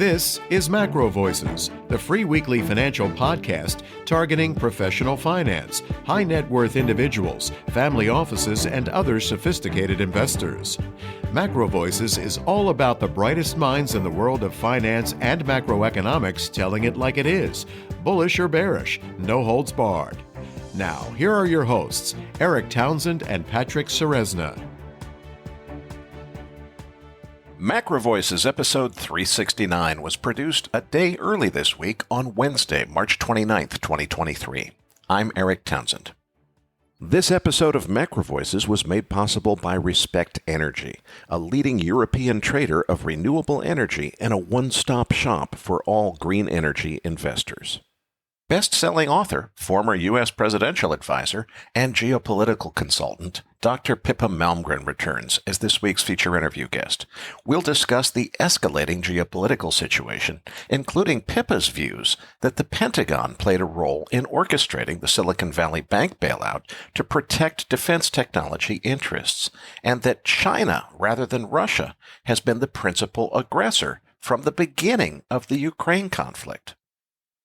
This is MacroVoices, the free weekly financial podcast targeting professional finance, high net worth individuals, family offices, and other sophisticated investors. MacroVoices is all about the brightest minds in the world of finance and macroeconomics telling it like it is, bullish or bearish, no holds barred. Now, here are your hosts, Eric Townsend and Patrick Ceresna. MacroVoices episode 369 was produced a day early this week on Wednesday, March 29th, 2023. I'm Eric Townsend. This episode of MacroVoices was made possible by Respect Energy, a leading European trader of renewable energy and a one-stop shop for all green energy investors. Best-selling author, former U.S. presidential advisor, and geopolitical consultant, Dr. Pippa Malmgren returns as this week's feature interview guest. We'll discuss the escalating geopolitical situation, including Pippa's views that the Pentagon played a role in orchestrating the Silicon Valley Bank bailout to protect defense technology interests, and that China, rather than Russia, has been the principal aggressor from the beginning of the Ukraine conflict.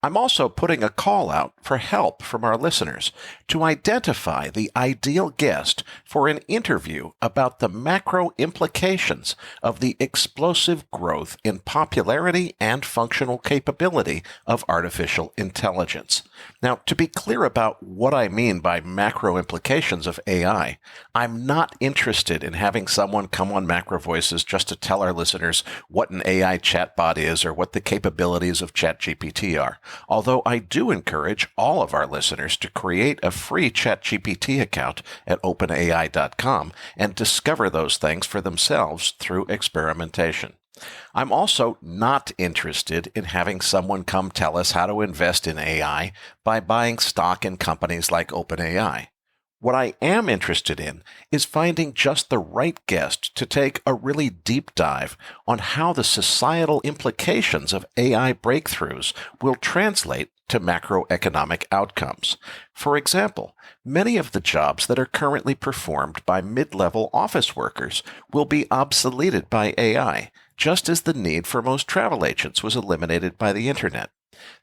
I'm also putting a call out for help from our listeners to identify the ideal guest for an interview about the macro implications of the explosive growth in popularity and functional capability of artificial intelligence. Now, to be clear about what I mean by macro implications of AI, I'm not interested in having someone come on MacroVoices just to tell our listeners what an AI chatbot is or what the capabilities of ChatGPT are. Although I do encourage all of our listeners to create a free ChatGPT account at openai.com and discover those things for themselves through experimentation. I'm also not interested in having someone come tell us how to invest in AI by buying stock in companies like OpenAI. What I am interested in is finding just the right guest to take a really deep dive on how the societal implications of AI breakthroughs will translate to macroeconomic outcomes. For example, many of the jobs that are currently performed by mid-level office workers will be obsoleted by AI, just as the need for most travel agents was eliminated by the internet.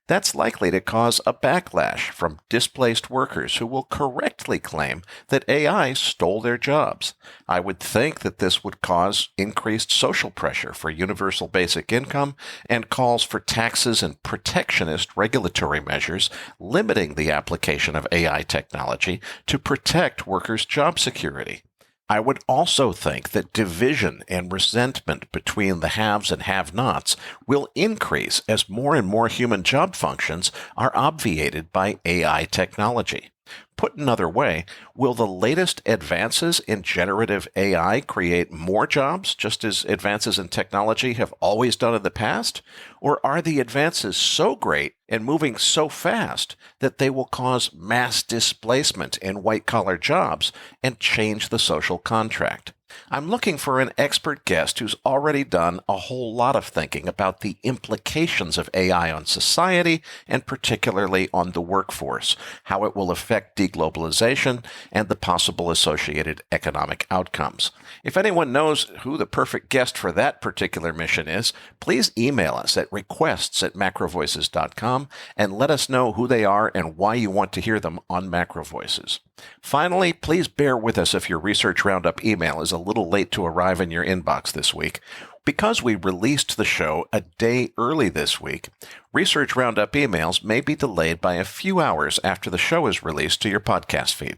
That's likely to cause a backlash from displaced workers who will correctly claim that AI stole their jobs. I would think that this would cause increased social pressure for universal basic income and calls for taxes and protectionist regulatory measures limiting the application of AI technology to protect workers' job security. I would also think that division and resentment between the haves and have-nots will increase as more and more human job functions are obviated by AI technology. Put another way, will the latest advances in generative AI create more jobs, just as advances in technology have always done in the past? Or are the advances so great and moving so fast that they will cause mass displacement in white-collar jobs and change the social contract? I'm looking for an expert guest who's already done a whole lot of thinking about the implications of AI on society and particularly on the workforce, how it will affect deglobalization, and the possible associated economic outcomes. If anyone knows who the perfect guest for that particular mission is, please email us at requests@macrovoices.com and let us know who they are and why you want to hear them on MacroVoices. Finally, please bear with us if your Research Roundup email is a little late to arrive in your inbox this week. Because we released the show a day early this week, Research Roundup emails may be delayed by a few hours after the show is released to your podcast feed.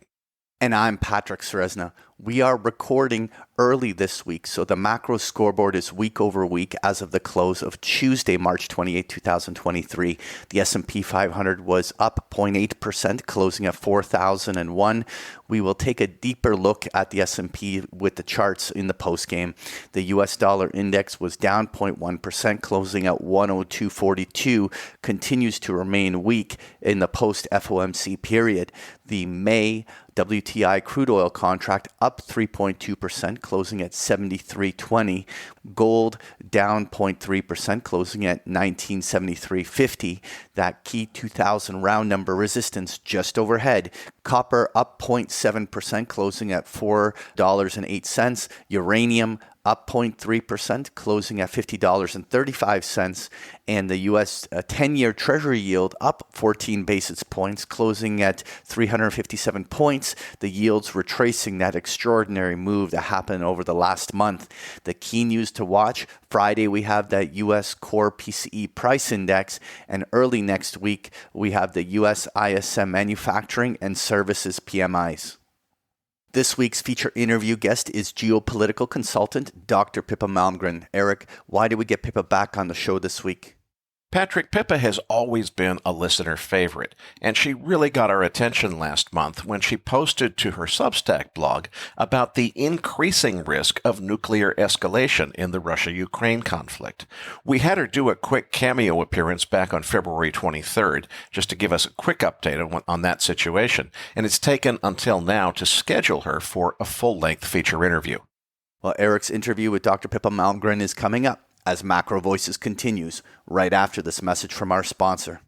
And I'm Patrick Ceresna. We are recording early this week, so the macro scoreboard is week over week as of the close of Tuesday, March 28, 2023. The S&P 500 was up 0.8%, closing at 4,001. We will take a deeper look at the S&P with the charts in the postgame. The US dollar index was down 0.1%, closing at 102.42, continues to remain weak in the post-FOMC period. The May WTI crude oil contract up 3.2%, closing at 73.20. Gold down 0.3%, closing at 1973.50. That key 2000 round number resistance just overhead. Copper up 0.7%, closing at $4.08. Uranium up 0.3%, closing at $50.35. And the U.S. 10-year Treasury yield up 14 basis points, closing at 357 points. The yields retracing that extraordinary move that happened over the last month. The key news to watch, Friday we have that U.S. core PCE price index, and early next week we have the U.S. ISM manufacturing and services PMIs. This week's feature interview guest is geopolitical consultant Dr. Pippa Malmgren. Eric, why did we get Pippa back on the show this week? Patrick, Pippa has always been a listener favorite, and she really got our attention last month when she posted to her Substack blog about the increasing risk of nuclear escalation in the Russia-Ukraine conflict. We had her do a quick cameo appearance back on February 23rd, just to give us a quick update on that situation, and it's taken until now to schedule her for a full-length feature interview. Well, Eric's interview with Dr. Pippa Malmgren is coming up as MacroVoices continues, right after this message from our sponsor.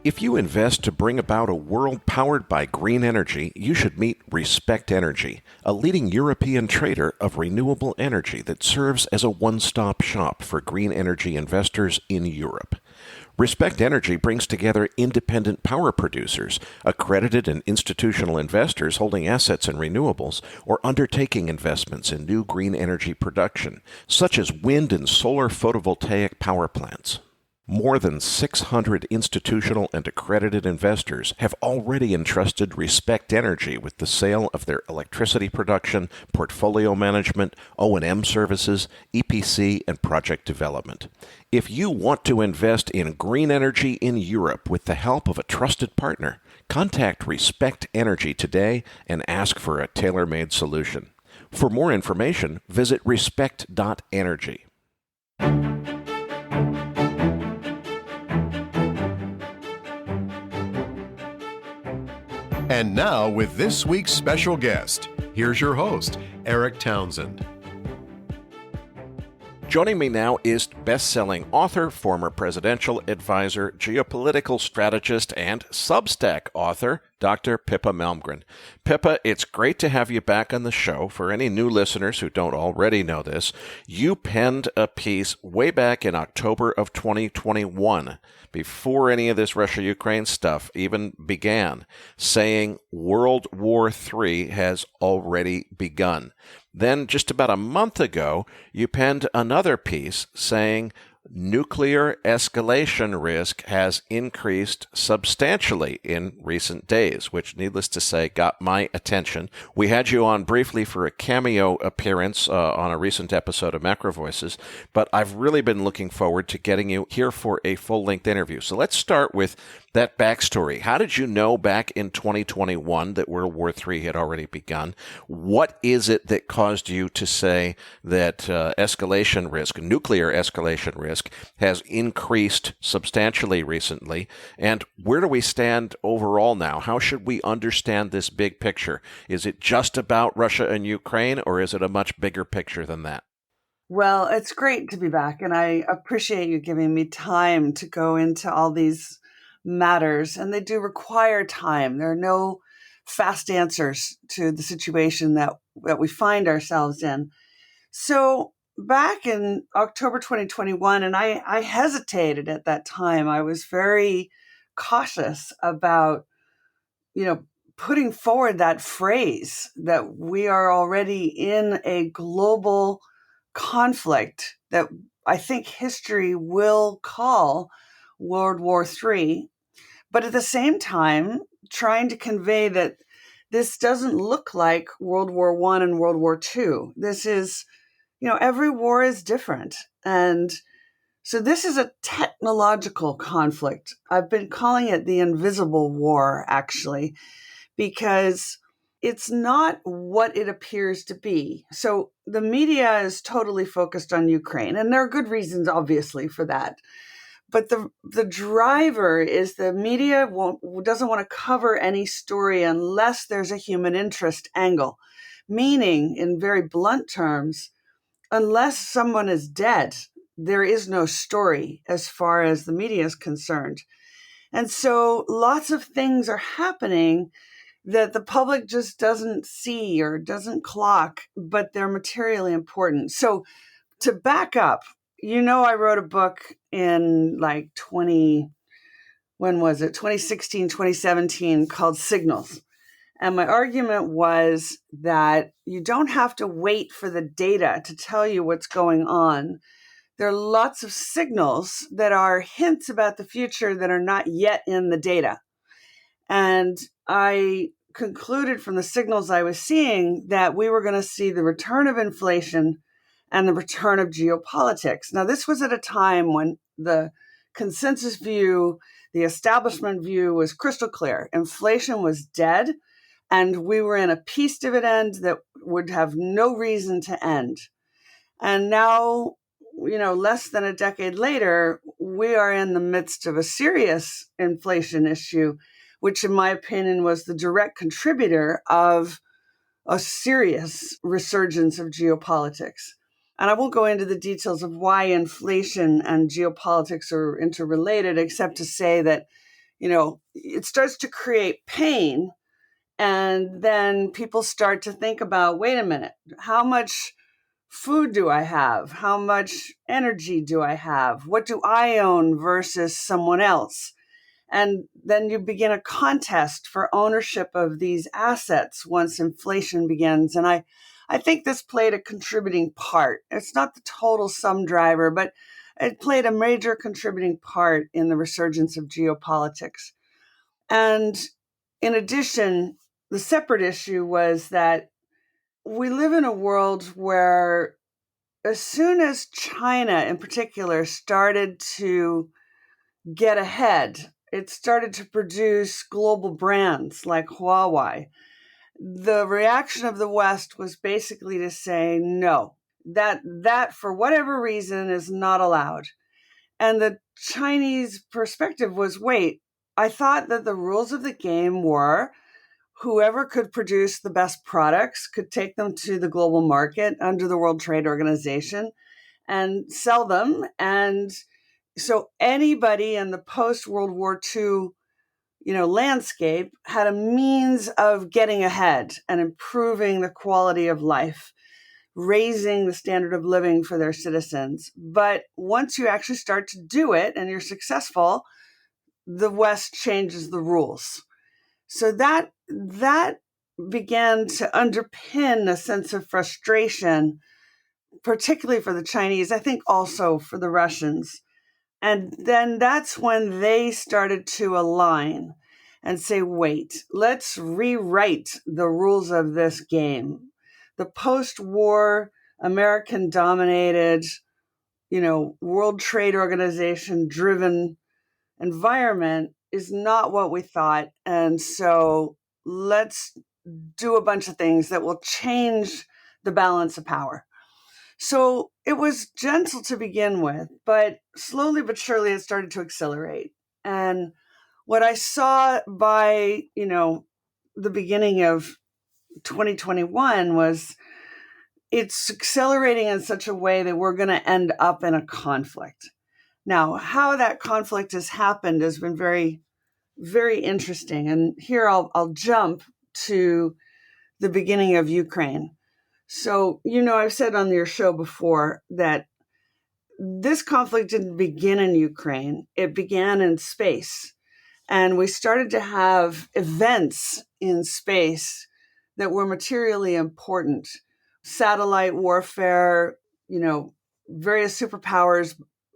If you invest to bring about a world powered by green energy, you should meet Respect Energy, a leading European trader of renewable energy that serves as a one-stop shop for green energy investors in Europe. Respect Energy brings together independent power producers, accredited and institutional investors holding assets in renewables, or undertaking investments in new green energy production, such as wind and solar photovoltaic power plants. More than 600 institutional and accredited investors have already entrusted Respect Energy with the sale of their electricity production, portfolio management, O&M services, EPC, and project development. If you want to invest in green energy in Europe with the help of a trusted partner, contact Respect Energy today and ask for a tailor-made solution. For more information, visit respect.energy. And now, with this week's special guest, here's your host, Eric Townsend. Joining me now is best-selling author, former presidential advisor, geopolitical strategist, and Substack author, Dr. Pippa Malmgren. Pippa, it's great to have you back on the show. For any new listeners who don't already know this, you penned a piece way back in October of 2021, before any of this Russia-Ukraine stuff even began, saying World War III has already begun. Then, just about a month ago, you penned another piece saying nuclear escalation risk has increased substantially in recent days, which, needless to say, got my attention. We had you on briefly for a cameo appearance on a recent episode of MacroVoices, but I've really been looking forward to getting you here for a full-length interview. So let's start with that backstory. How did you know back in 2021 that World War III had already begun? What is it that caused you to say that escalation risk, nuclear escalation risk, has increased substantially recently? And where do we stand overall now? How should we understand this big picture? Is it just about Russia and Ukraine, or is it a much bigger picture than that? Well, it's great to be back, and I appreciate you giving me time to go into all these matters, and they do require time. There are no fast answers to the situation that we find ourselves in. So back in October 2021, and I hesitated at that time. I was very cautious about, putting forward that phrase that we are already in a global conflict that I think history will call World War III. But at the same time, trying to convey that this doesn't look like World War I and World War II. This is, every war is different. And so this is a technological conflict. I've been calling it the invisible war, actually, because it's not what it appears to be. So the media is totally focused on Ukraine, and there are good reasons, obviously, for that. But the driver is the media doesn't want to cover any story unless there's a human interest angle. Meaning, in very blunt terms, unless someone is dead, there is no story as far as the media is concerned. And so lots of things are happening that the public just doesn't see or doesn't clock, but they're materially important. So to back up, I wrote a book in like 2016, 2017 called Signals. And my argument was that you don't have to wait for the data to tell you what's going on. There are lots of signals that are hints about the future that are not yet in the data. And I concluded from the signals I was seeing that we were going to see the return of inflation and the return of geopolitics. Now, this was at a time when the consensus view, the establishment view was crystal clear. Inflation was dead, and we were in a peace dividend that would have no reason to end. And now, less than a decade later, we are in the midst of a serious inflation issue, which in my opinion was the direct contributor of a serious resurgence of geopolitics. And I won't go into the details of why inflation and geopolitics are interrelated, except to say that, it starts to create pain. And then people start to think about, wait a minute, how much food do I have? How much energy do I have? What do I own versus someone else? And then you begin a contest for ownership of these assets once inflation begins. And I think this played a contributing part. It's not the total sum driver, but it played a major contributing part in the resurgence of geopolitics. And in addition, the separate issue was that we live in a world where as soon as China in particular started to get ahead, it started to produce global brands like Huawei. The reaction of the West was basically to say, no, that for whatever reason is not allowed. And the Chinese perspective was, wait, I thought that the rules of the game were whoever could produce the best products could take them to the global market under the World Trade Organization and sell them. And so anybody in the post-World War II, landscape had a means of getting ahead and improving the quality of life, raising the standard of living for their citizens. But once you actually start to do it and you're successful, the West changes the rules. So that began to underpin a sense of frustration, particularly for the Chinese, I think also for the Russians. And then that's when they started to align and say, wait, let's rewrite the rules of this game. The post-war American-dominated, World Trade Organization-driven environment is not what we thought. And so let's do a bunch of things that will change the balance of power. So it was gentle to begin with, but slowly but surely it started to accelerate. And what I saw by, the beginning of 2021 was it's accelerating in such a way that we're going to end up in a conflict. Now, how that conflict has happened has been very, very interesting. And here I'll jump to the beginning of Ukraine. So, I've said on your show before that this conflict didn't begin in Ukraine. It began in space. And we started to have events in space that were materially important. Satellite warfare, various superpowers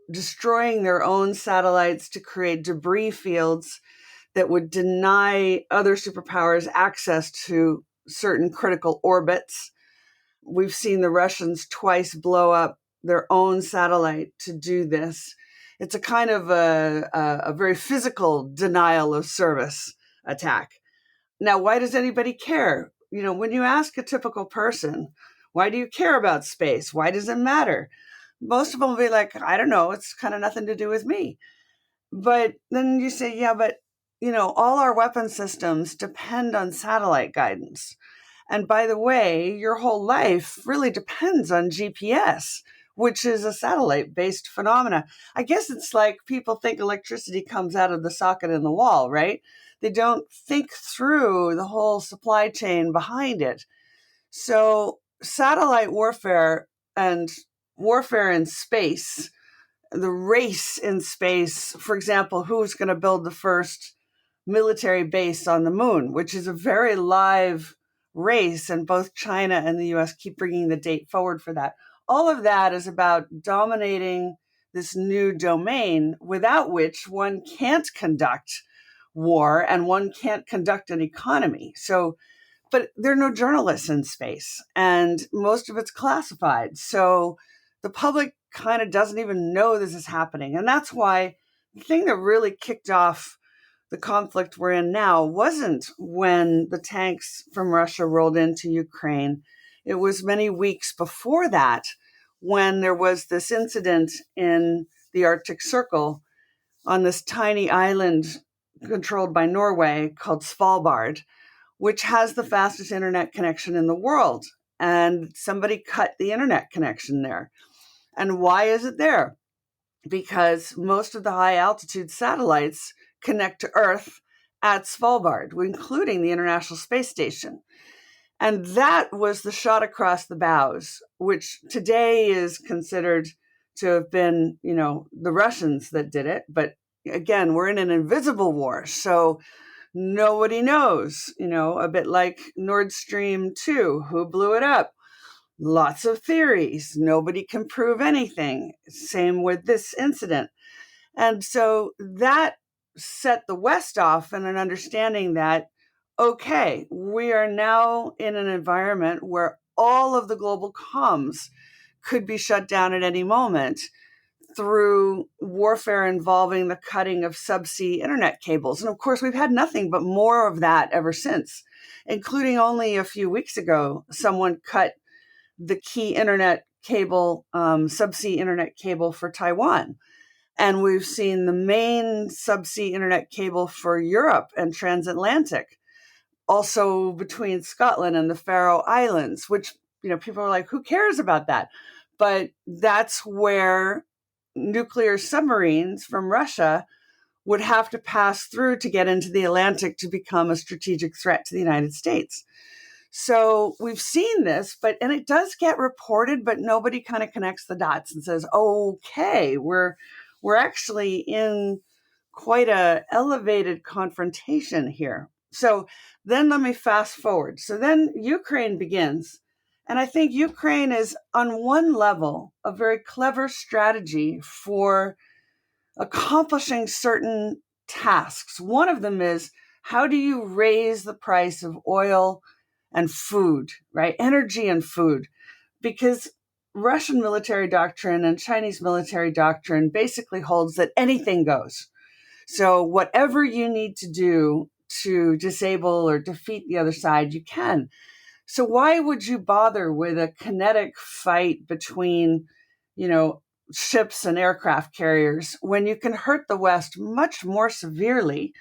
destroying their own satellites to create debris fields that would deny other superpowers access to certain critical orbits. We've seen the Russians twice blow up their own satellite to do this. It's a kind of a very physical denial of service attack. Now, why does anybody care? When you ask a typical person, why do you care about space? Why does it matter? Most of them will be like, I don't know, it's kind of nothing to do with me. But then you say, yeah, but all our weapon systems depend on satellite guidance. And by the way, your whole life really depends on GPS, which is a satellite-based phenomena. I guess it's like people think electricity comes out of the socket in the wall, right? They don't think through the whole supply chain behind it. So satellite warfare and warfare in space, the race in space, for example, who's going to build the first military base on the moon, which is a very live race, and both China and the US keep bringing the date forward for that. All of that is about dominating this new domain without which one can't conduct war and one can't conduct an economy. So, but there are no journalists in space, and most of it's classified. So the public kind of doesn't even know this is happening. And that's why the thing that really kicked off the conflict we're in now wasn't when the tanks from Russia rolled into Ukraine. It was many weeks before that when there was this incident in the Arctic Circle on this tiny island controlled by Norway called Svalbard, which has the fastest internet connection in the world. And somebody cut the internet connection there. And why is it there? Because most of the high altitude satellites connect to Earth at Svalbard, including the International Space Station. And that was the shot across the bows, which today is considered to have been, the Russians that did it. But again, we're in an invisible war. So nobody knows, a bit like Nord Stream 2, who blew it up. Lots of theories. Nobody can prove anything. Same with this incident. And so that set the West off in an understanding that, okay, we are now in an environment where all of the global comms could be shut down at any moment through warfare involving the cutting of subsea internet cables. And of course, we've had nothing but more of that ever since, including only a few weeks ago, someone cut the key internet cable, subsea internet cable for Taiwan. And we've seen the main subsea internet cable for Europe and transatlantic, also between Scotland and the Faroe Islands, which, people are like, who cares about that? But that's where nuclear submarines from Russia would have to pass through to get into the Atlantic to become a strategic threat to the United States. So we've seen this, and it does get reported, but nobody kind of connects the dots and says, okay, we're actually in quite a elevated confrontation here. So then let me fast forward. So then Ukraine begins. And I think Ukraine is, on one level, a very clever strategy for accomplishing certain tasks. One of them is, how do you raise the price of oil and food, right? Energy and food. Because Russian military doctrine and Chinese military doctrine basically holds that anything goes. So whatever you need to do to disable or defeat the other side, you can. So why would you bother with a kinetic fight between, ships and aircraft carriers when you can hurt the West much more severely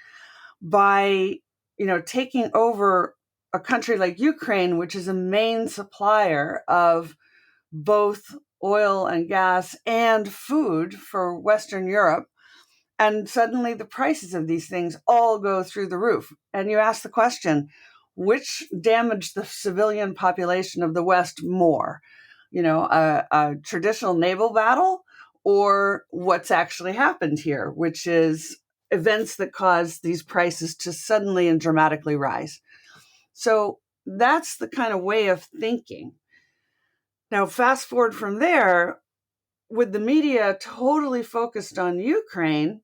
by, taking over a country like Ukraine, which is a main supplier of both oil and gas and food for Western Europe. And suddenly the prices of these things all go through the roof. And you ask the question, which damaged the civilian population of the West more? A traditional naval battle, or what's actually happened here, which is events that cause these prices to suddenly and dramatically rise. So that's the kind of way of thinking. Now, fast forward from there, with the media totally focused on Ukraine,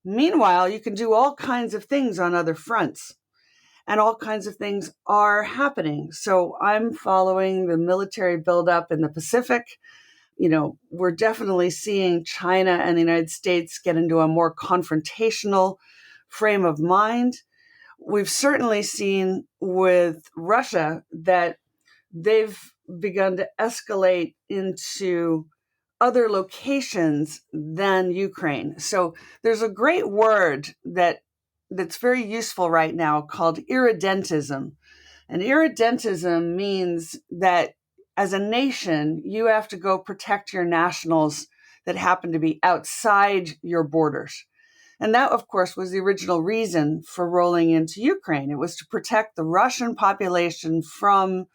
meanwhile, you can do all kinds of things on other fronts. And all kinds of things are happening. So I'm following the military buildup in the Pacific. We're definitely seeing China and the United States get into a more confrontational frame of mind. We've certainly seen with Russia that they've begun to escalate into other locations than Ukraine. So there's a great word that's very useful right now called irredentism. And irredentism means that as a nation, you have to go protect your nationals that happen to be outside your borders. And that, of course, was the original reason for rolling into Ukraine. It was to protect the Russian population from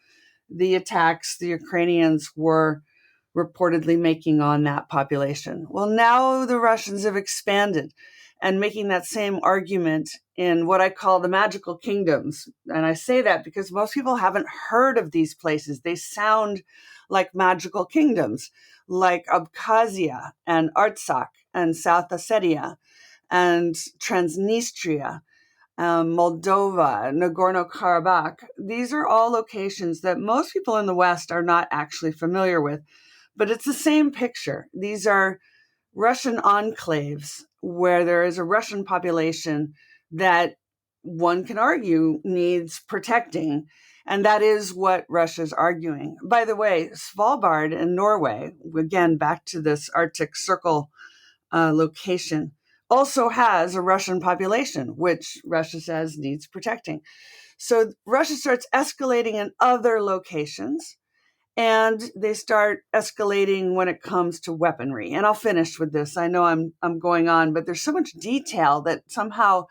the attacks the Ukrainians were reportedly making on that population. Well, now the Russians have expanded and making that same argument in what I call the magical kingdoms. And I say that because most people haven't heard of these places. They sound like magical kingdoms, like Abkhazia and Artsakh and South Ossetia and Transnistria, Moldova, Nagorno-Karabakh. These are all locations that most people in the West are not actually familiar with, but it's the same picture. These are Russian enclaves where there is a Russian population that one can argue needs protecting. And that is what Russia's arguing. By the way, Svalbard in Norway, again, back to this Arctic Circle location, also has a Russian population, which Russia says needs protecting. So Russia starts escalating in other locations, and they start escalating when it comes to weaponry. And I'll finish with this. I know I'm going on, but there's so much detail that somehow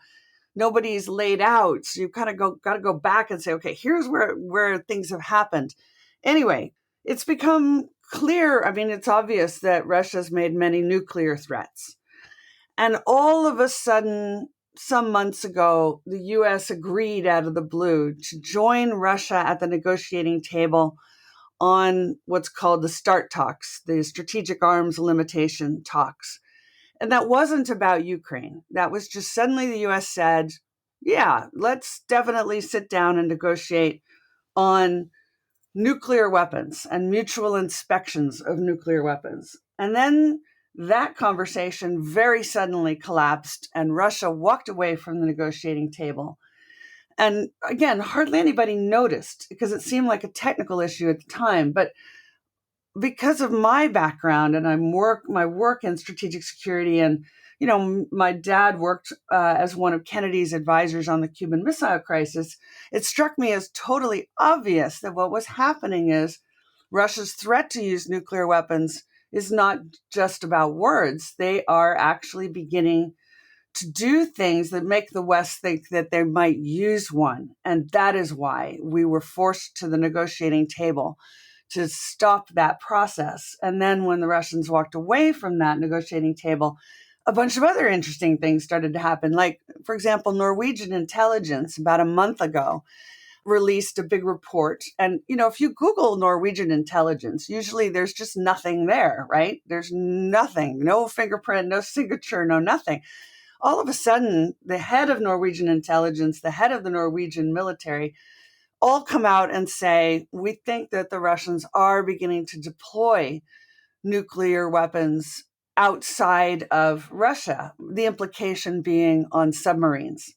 nobody's laid out. So you kind of got to go back and say, okay, here's where things have happened. Anyway, it's become clear. I mean, it's obvious that Russia's made many nuclear threats. And all of a sudden, some months ago, the U.S. agreed out of the blue to join Russia at the negotiating table on what's called the START talks, the strategic arms limitation talks. And that wasn't about Ukraine. That was just suddenly the U.S. said, yeah, let's definitely sit down and negotiate on nuclear weapons and mutual inspections of nuclear weapons. And then that conversation very suddenly collapsed, and Russia walked away from the negotiating table. And again, hardly anybody noticed because it seemed like a technical issue at the time. But because of my background and my work in strategic security, and my dad worked as one of Kennedy's advisors on the Cuban Missile Crisis, it struck me as totally obvious that what was happening is Russia's threat to use nuclear weapons is not just about words. They are actually beginning to do things that make the West think that they might use one. And that is why we were forced to the negotiating table to stop that process. And then when the Russians walked away from that negotiating table, a bunch of other interesting things started to happen. Like, for example, Norwegian intelligence about a month ago released a big report. And, if you Google Norwegian intelligence, usually there's just nothing there, right? There's nothing, no fingerprint, no signature, no nothing. All of a sudden, the head of Norwegian intelligence, the head of the Norwegian military, all come out and say, we think that the Russians are beginning to deploy nuclear weapons outside of Russia, the implication being on submarines.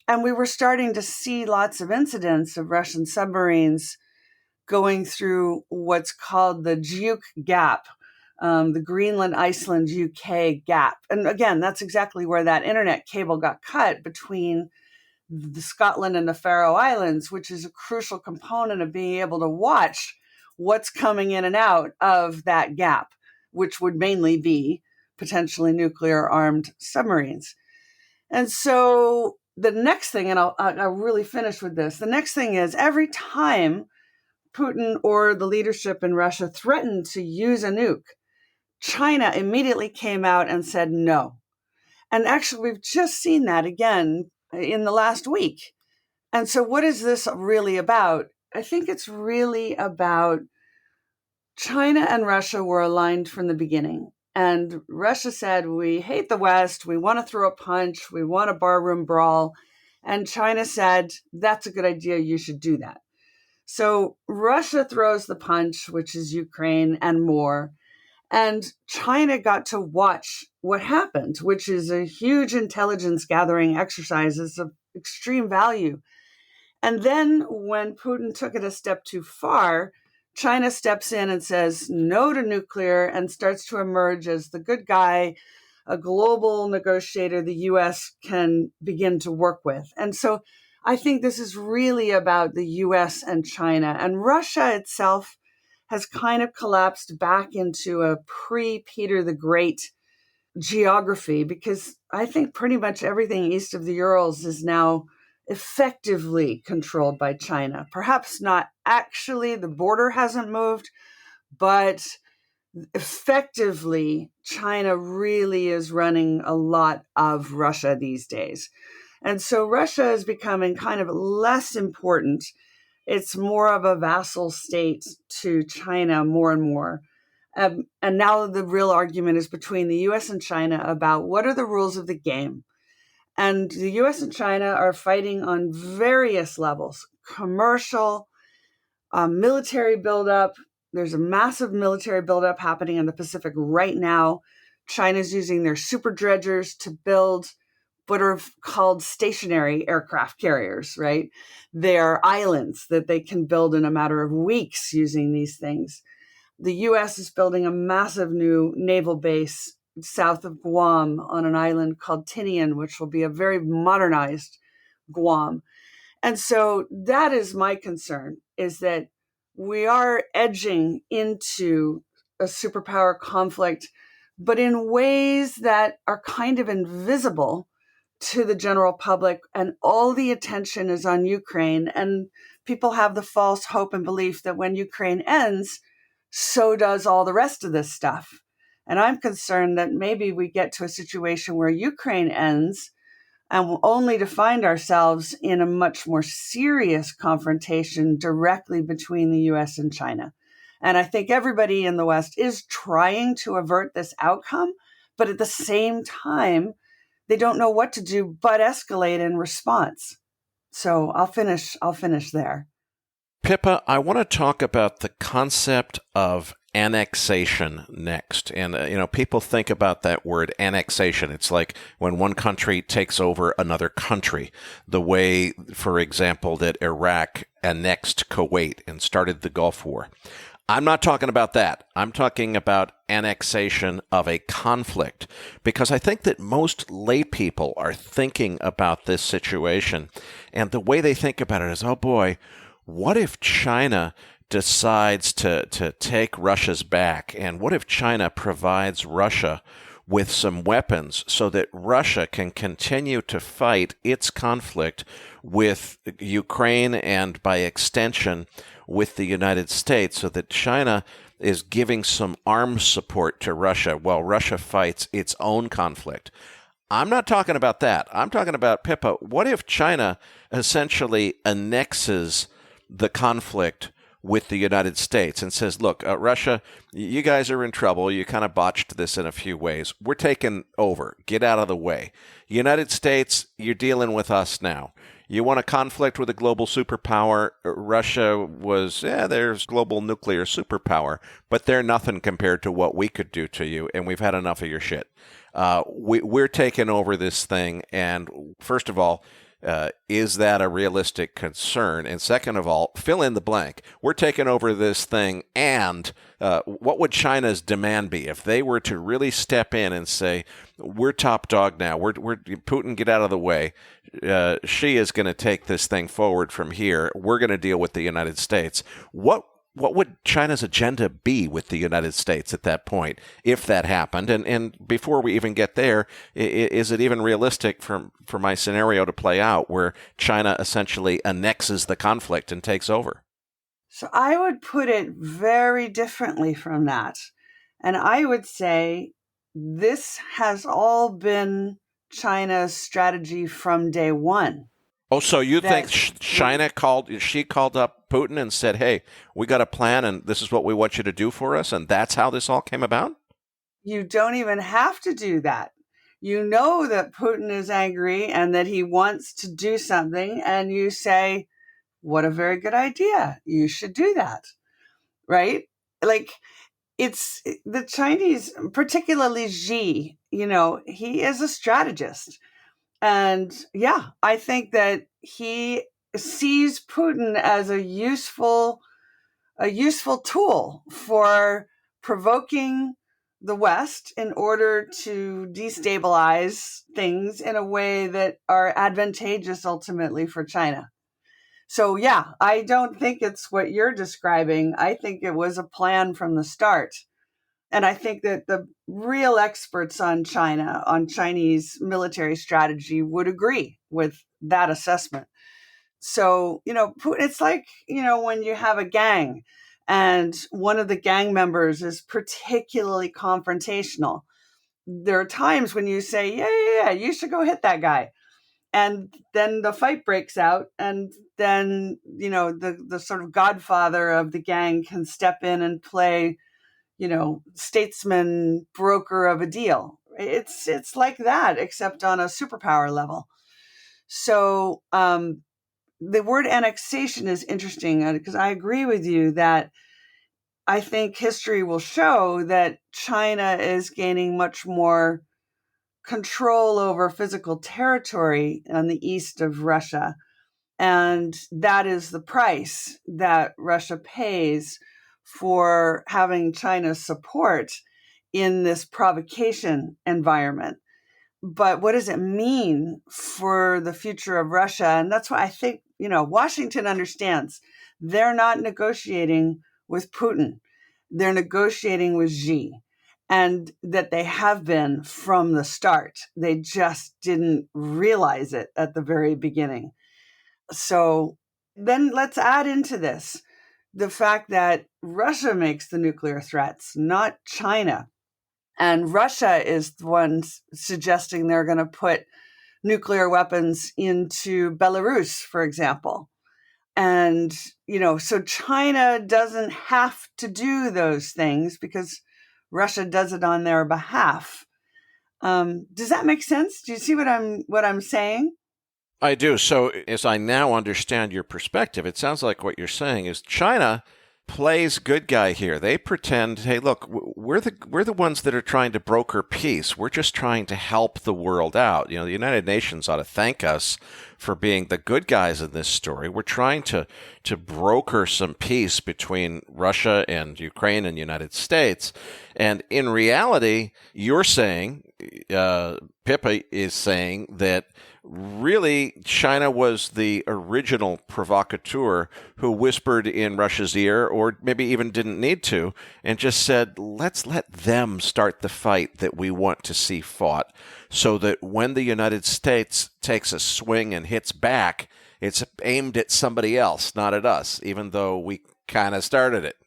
And we were starting to see lots of incidents of Russian submarines going through what's called the Juke Gap, the Greenland, Iceland, UK gap. And again, that's exactly where that internet cable got cut between the Scotland and the Faroe Islands, which is a crucial component of being able to watch what's coming in and out of that gap, which would mainly be potentially nuclear armed submarines. And so the next thing, and I'll really finish with this, the next thing is every time Putin or the leadership in Russia threatened to use a nuke, China immediately came out and said no. And actually, we've just seen that again in the last week. And so what is this really about? I think it's really about China and Russia were aligned from the beginning. And Russia said, we hate the West, we want to throw a punch, we want a barroom brawl. And China said, that's a good idea, you should do that. So Russia throws the punch, which is Ukraine and more. And China got to watch what happened, which is a huge intelligence gathering exercises of extreme value. And then when Putin took it a step too far, China steps in and says no to nuclear and starts to emerge as the good guy, a global negotiator the US can begin to work with. And so I think this is really about the US and China. And Russia itself has kind of collapsed back into a pre-Peter the Great geography, because I think pretty much everything east of the Urals is now effectively controlled by China. Perhaps not actually, the border hasn't moved, but effectively, China really is running a lot of Russia these days. And so Russia is becoming kind of less important. It's more of a vassal state to China more and more. And now the real argument is between the US and China about what are the rules of the game. And the US and China are fighting on various levels: commercial, military buildup. There's a massive military buildup happening in the Pacific right now. China's using their super dredgers to build what are called stationary aircraft carriers, right? They are islands that they can build in a matter of weeks using these things. The US is building a massive new naval base south of Guam on an island called Tinian, which will be a very modernized Guam. And so that is my concern, is that we are edging into a superpower conflict, but in ways that are kind of invisible to the general public. And all the attention is on Ukraine. And people have the false hope and belief that when Ukraine ends, so does all the rest of this stuff. And I'm concerned that maybe we get to a situation where Ukraine ends and only to find ourselves in a much more serious confrontation directly between the US and China. And I think everybody in the West is trying to avert this outcome, but at the same time, they don't know what to do but escalate in response. So I'll finish there. Pippa, I want to talk about the concept of annexation next. And, people think about that word annexation. It's like when one country takes over another country, the way, for example, that Iraq annexed Kuwait and started the Gulf War. I'm not talking about that. I'm talking about annexation of a conflict, because I think that most lay people are thinking about this situation, and the way they think about it is, oh boy, what if China decides to take Russia's back? And what if China provides Russia with some weapons so that Russia can continue to fight its conflict with Ukraine and, by extension, with the United States, so that China is giving some arms support to Russia while Russia fights its own conflict? I'm not talking about that. I'm talking about, Pippa, what if China essentially annexes the conflict with the United States and says, look, Russia, you guys are in trouble. You kind of botched this in a few ways. We're taking over. Get out of the way. United States, you're dealing with us now. You want a conflict with a global superpower? Russia was, there's global nuclear superpower, but they're nothing compared to what we could do to you, and we've had enough of your shit. We're taking over this thing, and first of all, is that a realistic concern? And second of all, fill in the blank. We're taking over this thing, and what would China's demand be if they were to really step in and say, we're top dog now, we're Putin, get out of the way. Xi is going to take this thing forward from here. We're going to deal with the United States. What would China's agenda be with the United States at that point, if that happened? And before we even get there, is it even realistic for my scenario to play out where China essentially annexes the conflict and takes over? So I would put it very differently from that. And I would say this has all been China's strategy from day one. Oh, so you think China called up Putin and said, hey, we got a plan and this is what we want you to do for us, and that's how this all came about? You don't even have to do that. You know that Putin is angry and that he wants to do something, and you say, what a very good idea. You should do that, right? Like, it's the Chinese, particularly Xi, he is a strategist. And yeah, I think that he sees Putin as a useful a useful tool for provoking the West in order to destabilize things in a way that are advantageous ultimately for China. So, yeah, I don't think it's what you're describing. I think it was a plan from the start. And I think that the real experts on China, on Chinese military strategy, would agree with that assessment. So, it's like, when you have a gang and one of the gang members is particularly confrontational. There are times when you say, yeah, you should go hit that guy. And then the fight breaks out, and then, the sort of godfather of the gang can step in and play, statesman, broker of a deal. It's like that, except on a superpower level. So, the word annexation is interesting because I agree with you that I think history will show that China is gaining much more control over physical territory on the east of Russia. And that is the price that Russia pays for having China's support in this provocation environment. But what does it mean for the future of Russia? And that's why I think, Washington understands they're not negotiating with Putin. They're negotiating with Xi, and that they have been from the start. They just didn't realize it at the very beginning. So then let's add into this the fact that Russia makes the nuclear threats, not China. And Russia is the one suggesting they're going to put nuclear weapons into Belarus, for example. And, so China doesn't have to do those things because Russia does it on their behalf. Does that make sense? Do you see what I'm saying? I do. So, as I now understand your perspective, it sounds like what you're saying is China plays good guy here. They pretend, hey, look, we're the ones that are trying to broker peace. We're just trying to help the world out. The United Nations ought to thank us for being the good guys in this story. We're trying to broker some peace between Russia and Ukraine and the United States. And in reality, you're saying, Pippa is saying that really China was the original provocateur who whispered in Russia's ear, or maybe even didn't need to, and just said, let's let them start the fight that we want to see fought, so that when the United States takes a swing and hits back, it's aimed at somebody else, not at us, even though we kind of started it.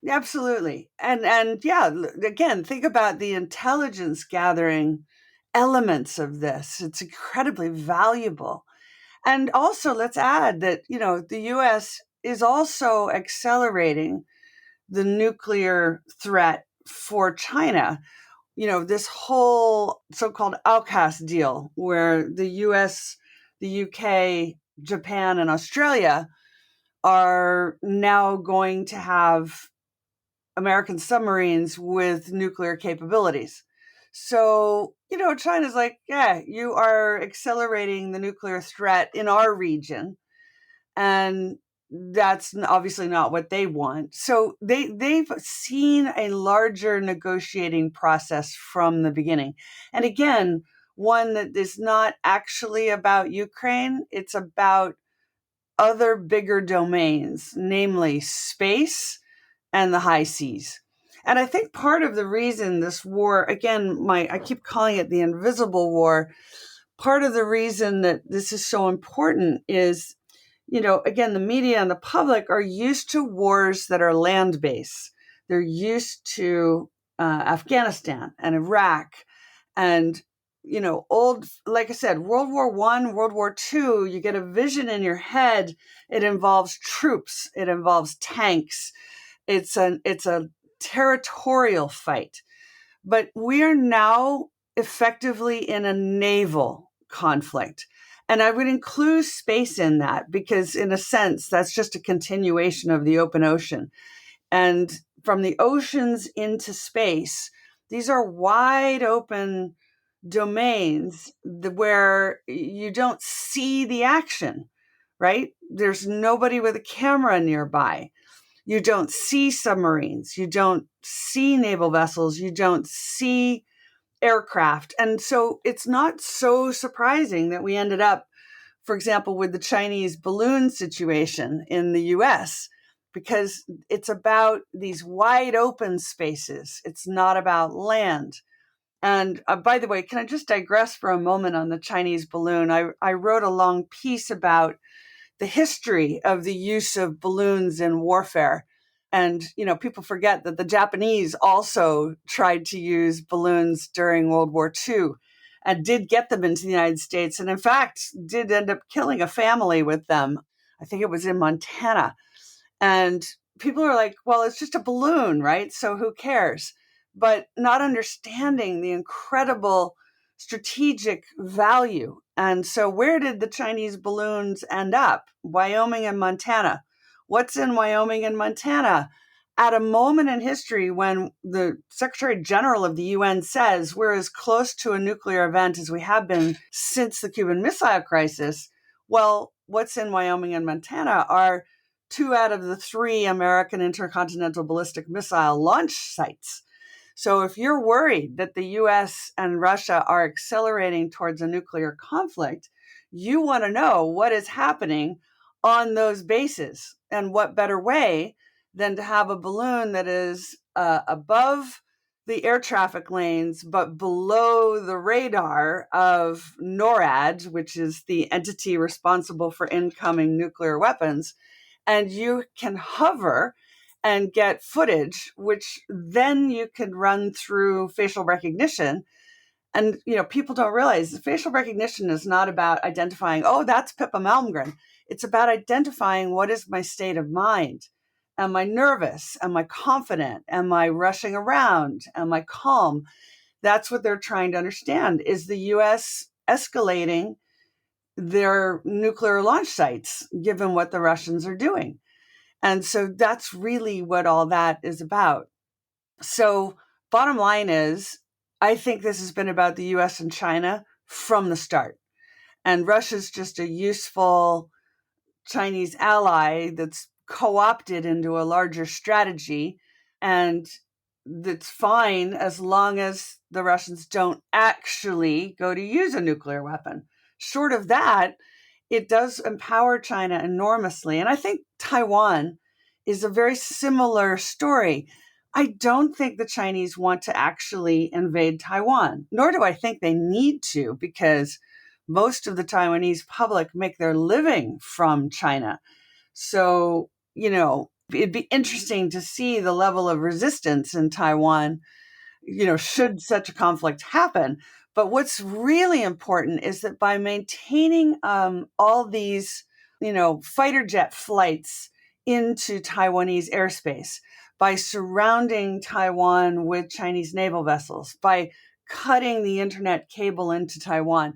Absolutely. And yeah, again, think about the intelligence gathering elements of this. It's incredibly valuable. And also, let's add that, the US is also accelerating the nuclear threat for China. This whole so-called AUKUS deal where the US, the UK, Japan, and Australia are now going to have American submarines with nuclear capabilities. So, China's like, yeah, you are accelerating the nuclear threat in our region. And that's obviously not what they want. So they've seen a larger negotiating process from the beginning. And again, one that is not actually about Ukraine. It's about other bigger domains, namely space and the high seas. And I think part of the reason this war, again, I keep calling it the invisible war, part of the reason that this is so important is, again, the media and the public are used to wars that are land-based. They're used to Afghanistan and Iraq and, like I said, World War I, World War II, you get a vision in your head. It involves troops. It involves tanks. It's a territorial fight. But we are now effectively in a naval conflict. And I would include space in that because, in a sense, that's just a continuation of the open ocean. And from the oceans into space, these are wide open domains where you don't see the action, right? There's nobody with a camera nearby. You don't see submarines. You don't see naval vessels. You don't see aircraft. And so it's not so surprising that we ended up, for example, with the Chinese balloon situation in the US, because it's about these wide open spaces. It's not about land. And by the way, can I just digress for a moment on the Chinese balloon? I wrote a long piece about the history of the use of balloons in warfare. And, people forget that the Japanese also tried to use balloons during World War II and did get them into the United States. And in fact, did end up killing a family with them. I think it was in Montana. And people are like, well, it's just a balloon, right? So who cares? But not understanding the incredible strategic value. And so where did the Chinese balloons end up? Wyoming and Montana. What's in Wyoming and Montana? At a moment in history when the Secretary General of the UN says we're as close to a nuclear event as we have been since the Cuban Missile Crisis, well, what's in Wyoming and Montana are 2 out of the 3 American intercontinental ballistic missile launch sites. So if you're worried that the US and Russia are accelerating towards a nuclear conflict, you want to know what is happening on those bases. And what better way than to have a balloon that is above the air traffic lanes, but below the radar of NORAD, which is the entity responsible for incoming nuclear weapons. And you can hover and get footage, which then you can run through facial recognition. And, people don't realize the facial recognition is not about identifying, oh, that's Pippa Malmgren. It's about identifying what is my state of mind. Am I nervous? Am I confident? Am I rushing around? Am I calm? That's what they're trying to understand. Is the U.S. escalating their nuclear launch sites, given what the Russians are doing? And so that's really what all that is about. So bottom line is, I think this has been about the US and China from the start. And Russia's just a useful Chinese ally that's co-opted into a larger strategy. And that's fine as long as the Russians don't actually go to use a nuclear weapon. Short of that, it does empower China enormously. And I think Taiwan is a very similar story. I don't think the Chinese want to actually invade Taiwan, nor do I think they need to, because most of the Taiwanese public make their living from China. So, it'd be interesting to see the level of resistance in Taiwan, should such a conflict happen. But what's really important is that by maintaining all these, fighter jet flights into Taiwanese airspace, by surrounding Taiwan with Chinese naval vessels, by cutting the internet cable into Taiwan,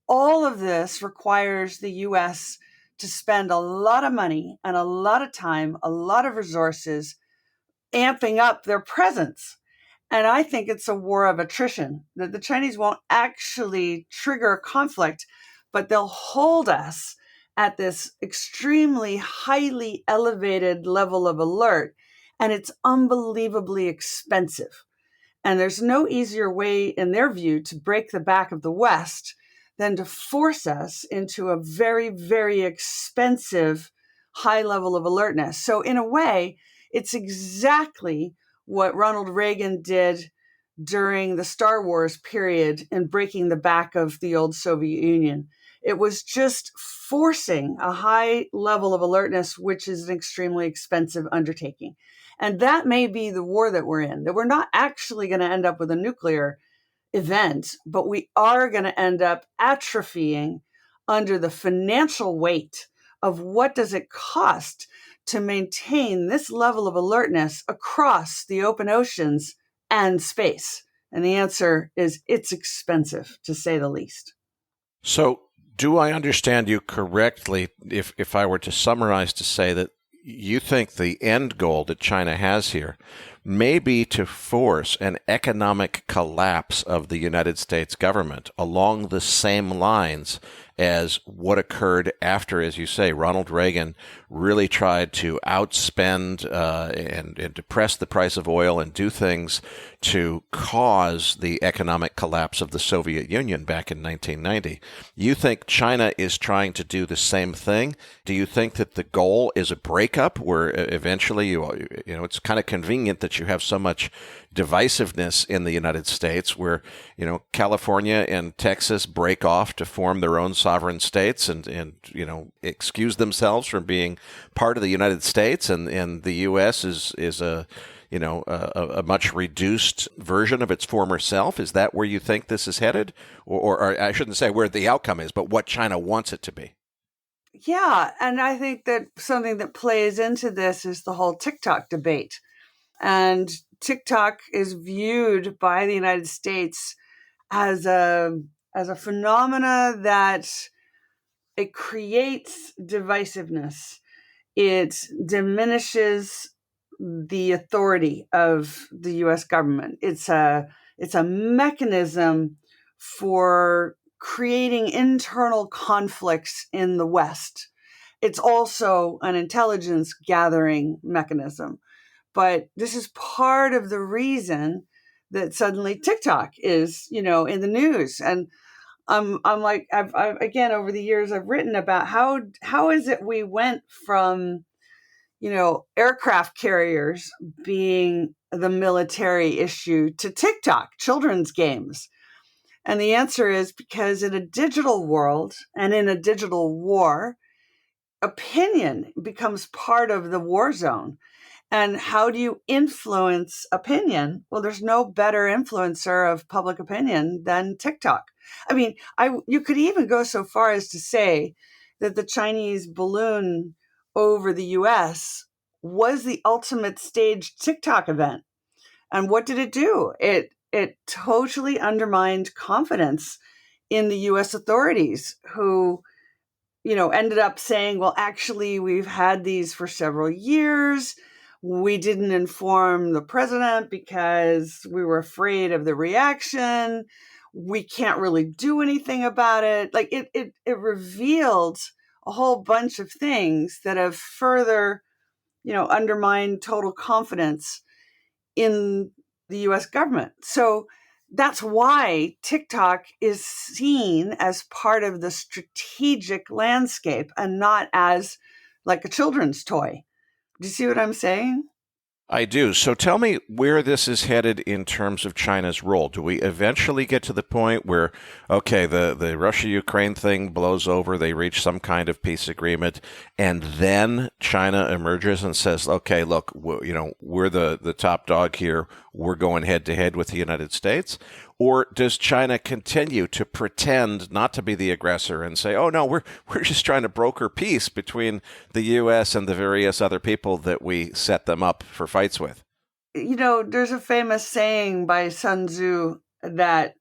all of this requires the U.S. to spend a lot of money and a lot of time, a lot of resources, amping up their presence. And I think it's a war of attrition, that the Chinese won't actually trigger a conflict, but they'll hold us at this extremely highly elevated level of alert. And it's unbelievably expensive. And there's no easier way, in their view, to break the back of the West than to force us into a very, very expensive high level of alertness. So in a way, it's exactly what Ronald Reagan did during the Star Wars period in breaking the back of the old Soviet Union. It was just forcing a high level of alertness, which is an extremely expensive undertaking. And that may be the war that we're in, that we're not actually going to end up with a nuclear event, but we are going to end up atrophying under the financial weight of what does it cost to maintain this level of alertness across the open oceans and space. And the answer is it's expensive, to say the least. So do I understand you correctly if I were to summarize to say that you think the end goal that China has here may be to force an economic collapse of the United States government along the same lines as what occurred after, as you say, Ronald Reagan really tried to outspend and depress the price of oil and do things to cause the economic collapse of the Soviet Union back in 1990. You think China is trying to do the same thing? Do you think that the goal is a breakup where eventually it's kind of convenient that you have so much divisiveness in the United States where, California and Texas break off to form their own sovereign states and excuse themselves from being part of the United States, and the U.S. is a much reduced version of its former self? Is that where you think this is headed? Or I shouldn't say where the outcome is, but what China wants it to be. Yeah, and I think that something that plays into this is the whole TikTok debate. And TikTok is viewed by the United States as a phenomena that it creates divisiveness. It diminishes the authority of the U.S. government. It's a mechanism for creating internal conflicts in the West. It's also an intelligence gathering mechanism. But this is part of the reason that suddenly TikTok is, in the news. And I'm like, I've again, over the years, I've written about how is it we went from, aircraft carriers being the military issue to TikTok, children's games. And the answer is because in a digital world and in a digital war, opinion becomes part of the war zone. And how do you influence opinion? Well, there's no better influencer of public opinion than TikTok. I mean, you could even go so far as to say that the Chinese balloon over the US was the ultimate staged TikTok event. And what did it do? It totally undermined confidence in the US authorities, who ended up saying, well, actually, we've had these for several years. We didn't inform the president because we were afraid of the reaction. We can't really do anything about it. Like it revealed a whole bunch of things that have further, undermined total confidence in the US government. So that's why TikTok is seen as part of the strategic landscape and not as like a children's toy. Do you see what I'm saying? I do. So tell me where this is headed in terms of China's role. Do we eventually get to the point where, okay, the Russia-Ukraine thing blows over, they reach some kind of peace agreement, and then China emerges and says, okay, look, we're the top dog here. We're going head-to-head with the United States? Or does China continue to pretend not to be the aggressor and say, oh, no, we're just trying to broker peace between the U.S. and the various other people that we set them up for fights with? There's a famous saying by Sun Tzu that,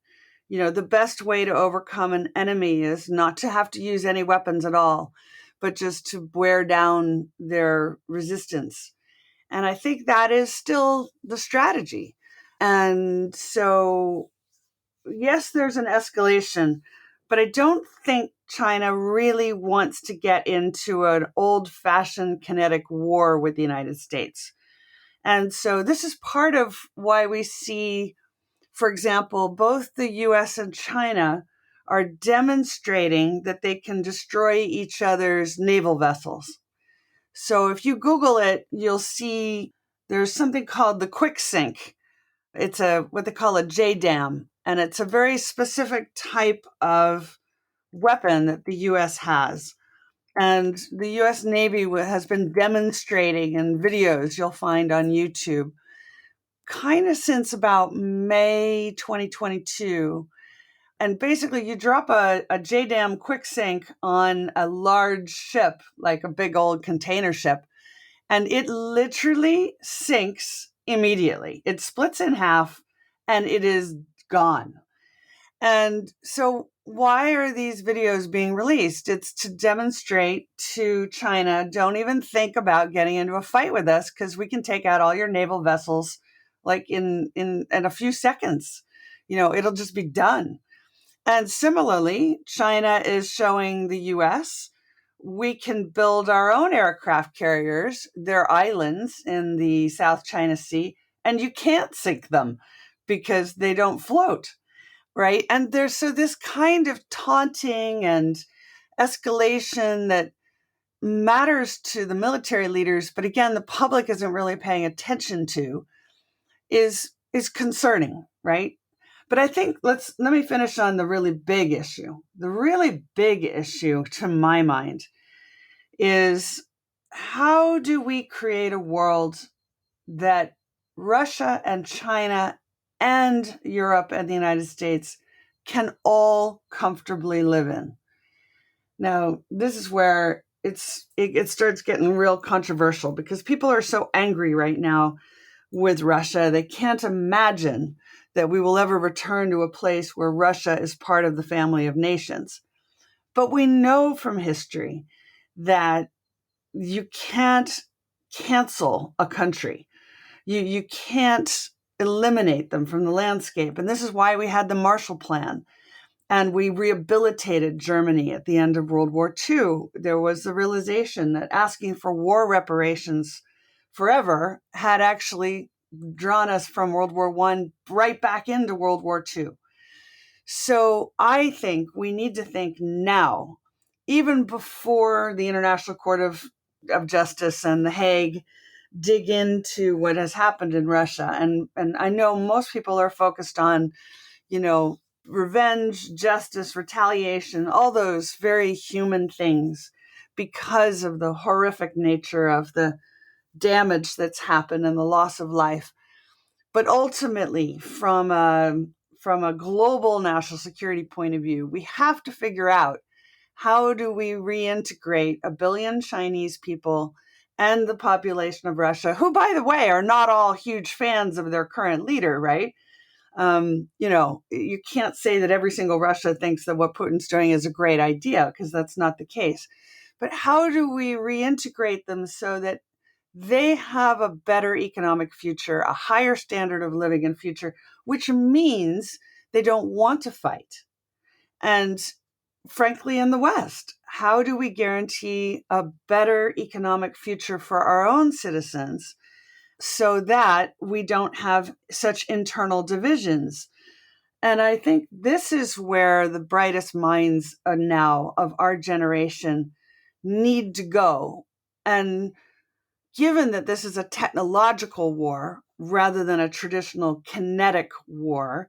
the best way to overcome an enemy is not to have to use any weapons at all, but just to wear down their resistance. And I think that is still the strategy. And so, yes, there's an escalation, but I don't think China really wants to get into an old-fashioned kinetic war with the United States. And so this is part of why we see, for example, both the US and China are demonstrating that they can destroy each other's naval vessels. So if you Google it, you'll see there's something called the quick sink. It's what they call a JDAM, and it's a very specific type of weapon that the U.S. has. And the U.S. Navy has been demonstrating in videos you'll find on YouTube kind of since about May 2022. And basically, you drop a JDAM quick sink on a large ship, like a big old container ship, and it literally sinks immediately. It splits in half and it is gone. And so why are these videos being released? It's to demonstrate to China, don't even think about getting into a fight with us because we can take out all your naval vessels like in a few seconds. It'll just be done. And similarly, China is showing the US we can build our own aircraft carriers. They're islands in the South China Sea, and you can't sink them because they don't float, right? And there's so this kind of taunting and escalation that matters to the military leaders, but again, the public isn't really paying attention to, is concerning, right? But I think let me finish on the really big issue. The really big issue, to my mind, is how do we create a world that Russia and China and Europe and the United States can all comfortably live in? Now, this is where it starts getting real controversial because people are so angry right now with Russia. They can't imagine that we will ever return to a place where Russia is part of the family of nations. But we know from history that you can't cancel a country. You can't eliminate them from the landscape. And this is why we had the Marshall Plan. And we rehabilitated Germany at the end of World War II. There was the realization that asking for war reparations forever had actually drawn us from World War I right back into World War II. So I think we need to think now, even before the International Court of Justice and The Hague dig into what has happened in Russia. And I know most people are focused on, revenge, justice, retaliation, all those very human things because of the horrific nature of the damage that's happened and the loss of life. But ultimately, from a global national security point of view, we have to figure out how do we reintegrate 1 billion Chinese people and the population of Russia, who, by the way, are not all huge fans of their current leader, right? You can't say that every single Russia thinks that what Putin's doing is a great idea, because that's not the case. But how do we reintegrate them so that they have a better economic future, a higher standard of living and future, which means they don't want to fight? And frankly, in the West, how do we guarantee a better economic future for our own citizens so that we don't have such internal divisions? And I think this is where the brightest minds now of our generation need to go. And given that this is a technological war rather than a traditional kinetic war,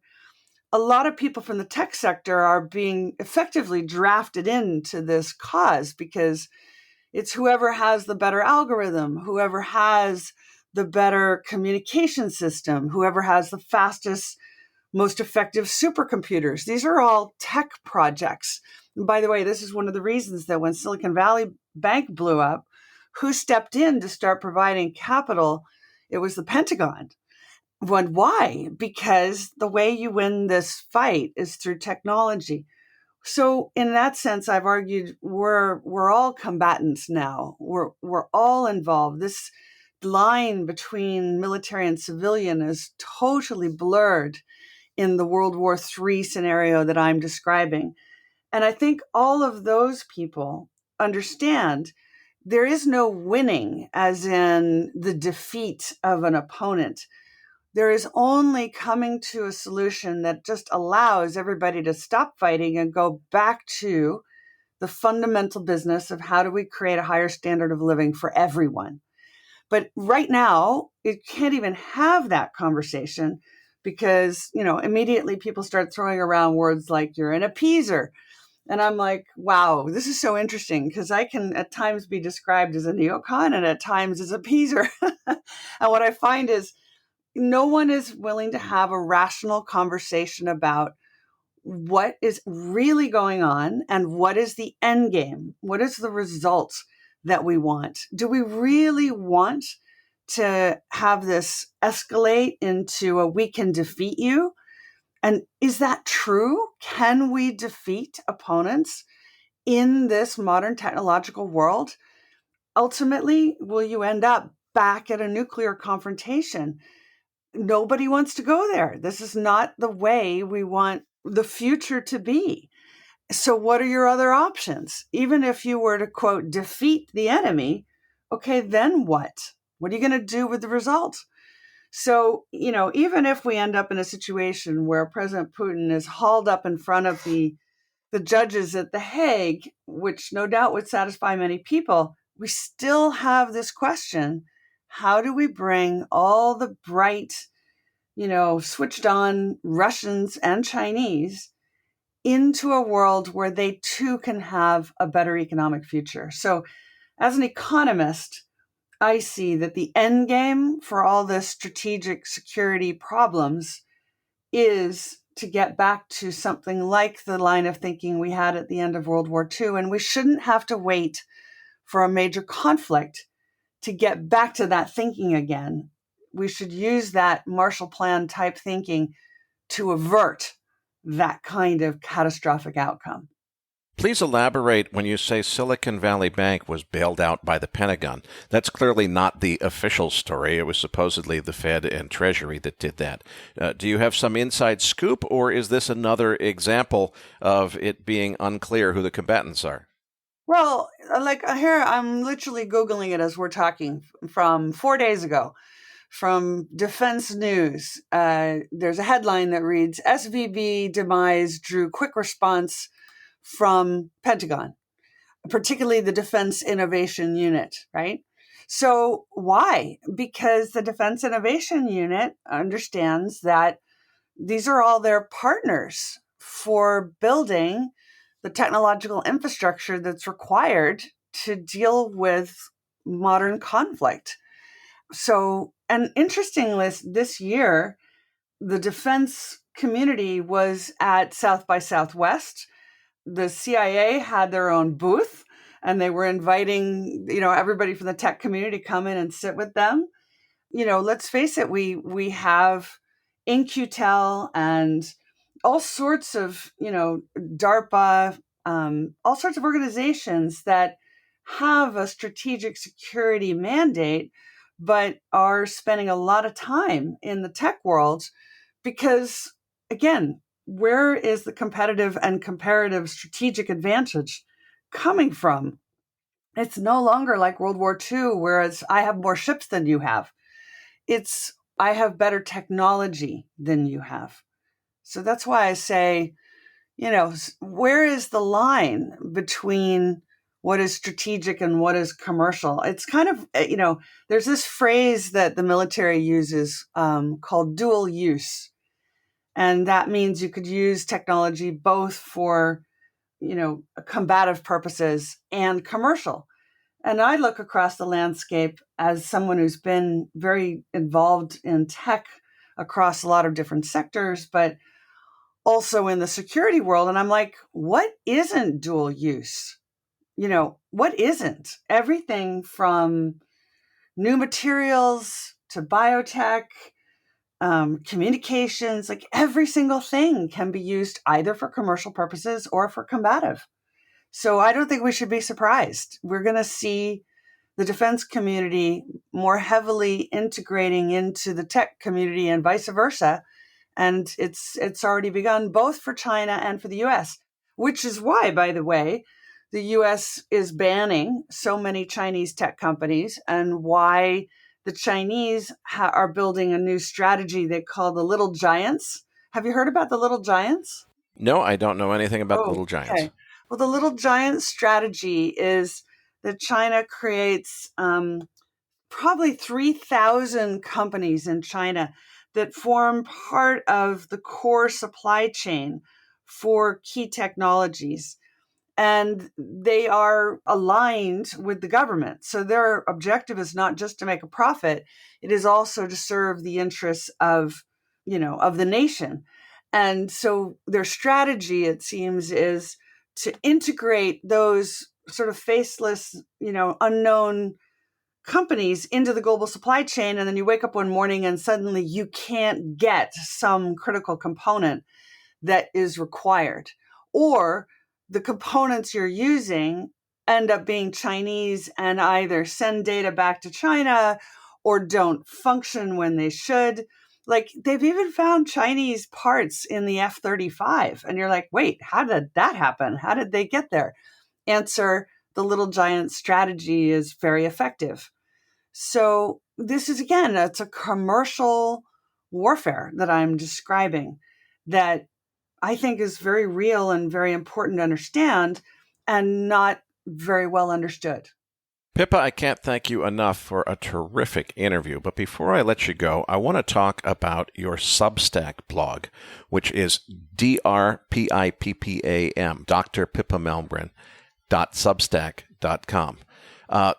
a lot of people from the tech sector are being effectively drafted into this cause because it's whoever has the better algorithm, whoever has the better communication system, whoever has the fastest, most effective supercomputers. These are all tech projects. And by the way, this is one of the reasons that when Silicon Valley Bank blew up, who stepped in to start providing capital? It was the Pentagon. Why? Because the way you win this fight is through technology. So in that sense, I've argued we're all combatants now. We're all involved. This line between military and civilian is totally blurred in the World War III scenario that I'm describing. And I think all of those people understand there is no winning as in the defeat of an opponent. There is only coming to a solution that just allows everybody to stop fighting and go back to the fundamental business of how do we create a higher standard of living for everyone. But right now, it can't even have that conversation because, immediately people start throwing around words like you're an appeaser. And I'm like, wow, this is so interesting because I can at times be described as a neocon and at times as a appeaser. And what I find is no one is willing to have a rational conversation about what is really going on and what is the end game. What is the result that we want? Do we really want to have this escalate into a we can defeat you? And is that true? Can we defeat opponents in this modern technological world? Ultimately, will you end up back at a nuclear confrontation? nobody wants to go there. This is not the way we want the future to be. So what are your other options? Even if you were to, quote, defeat the enemy, okay, then what? What are you going to do with the result? So, even if we end up in a situation where President Putin is hauled up in front of the judges at The Hague, which no doubt would satisfy many people, we still have this question: how do we bring all the bright, switched on Russians and Chinese into a world where they too can have a better economic future? So, as an economist, I see that the end game for all this strategic security problems is to get back to something like the line of thinking we had at the end of World War II. And we shouldn't have to wait for a major conflict to get back to that thinking again. We should use that Marshall Plan type thinking to avert that kind of catastrophic outcome. Please elaborate when you say Silicon Valley Bank was bailed out by the Pentagon. That's clearly not the official story. It was supposedly the Fed and Treasury that did that. Do you have some inside scoop, or is this another example of it being unclear who the combatants are? Well, like here, I'm literally Googling it as we're talking from 4 days ago from Defense News. There's a headline that reads, SVB demise drew quick response from Pentagon, particularly the Defense Innovation Unit, right? So why? Because the Defense Innovation Unit understands that these are all their partners for building the technological infrastructure that's required to deal with modern conflict. So, and interestingly, this year, the defense community was at South by Southwest. The CIA had their own booth, and they were inviting, everybody from the tech community to come in and sit with them. Let's face it, we have In-Q-Tel and all sorts of, DARPA, all sorts of organizations that have a strategic security mandate, but are spending a lot of time in the tech world because, again, where is the competitive and comparative strategic advantage coming from? It's no longer like World War II, whereas I have more ships than you have. It's I have better technology than you have. So that's why I say, where is the line between what is strategic and what is commercial? It's kind of, there's this phrase that the military uses called dual use. And that means you could use technology both for, combative purposes and commercial. And I look across the landscape as someone who's been very involved in tech across a lot of different sectors, but also in the security world. And I'm like, what isn't dual use? What isn't? Everything from new materials to biotech, communications, like every single thing can be used either for commercial purposes or for combative. So I don't think we should be surprised. We're going to see the defense community more heavily integrating into the tech community and vice versa. And it's already begun both for China and for the US, which is why, by the way, the US is banning so many Chinese tech companies and why the Chinese are building a new strategy they call the Little Giants. Have you heard about the Little Giants? No, I don't know anything about the Little Giants. Okay. Well, the Little Giant strategy is that China creates probably 3,000 companies in China that form part of the core supply chain for key technologies. And they are aligned with the government. So their objective is not just to make a profit, it is also to serve the interests of the nation. And so their strategy, it seems, is to integrate those sort of faceless, unknown companies into the global supply chain. And then you wake up one morning and suddenly you can't get some critical component that is required. Or the components you're using end up being Chinese and either send data back to China or don't function when they should. Like they've even found Chinese parts in the F-35. And you're like, wait, how did that happen? How did they get there? Answer, the little giant strategy is very effective. So this is, again, it's a commercial warfare that I'm describing that I think is very real and very important to understand and not very well understood. Pippa, I can't thank you enough for a terrific interview. But before I let you go, I want to talk about your Substack blog, which is DRPIPPAM, Dr. Pippa Malmgren, .substack.com.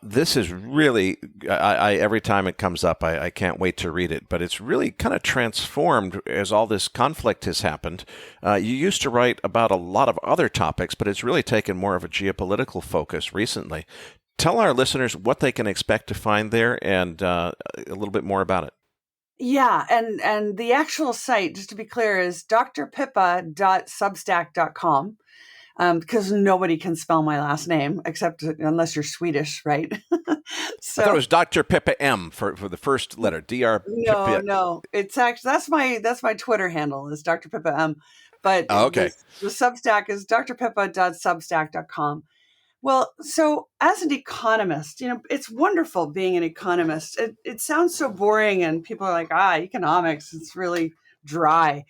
This is really, I every time it comes up, I can't wait to read it. But it's really kind of transformed as all this conflict has happened. You used to write about a lot of other topics, but it's really taken more of a geopolitical focus recently. Tell our listeners what they can expect to find there and a little bit more about it. Yeah, and the actual site, just to be clear, is drpippa.substack.com. Because nobody can spell my last name except unless you're Swedish, right? So I thought it was Dr. Pippa M for the first letter. Dr. Pippa. No, it's actually that's my Twitter handle is Dr. Pippa M, but Okay. the Substack is drpippa.substack.com. Well, so as an economist, it's wonderful being an economist. It sounds so boring, and people are like, economics, it's really dry.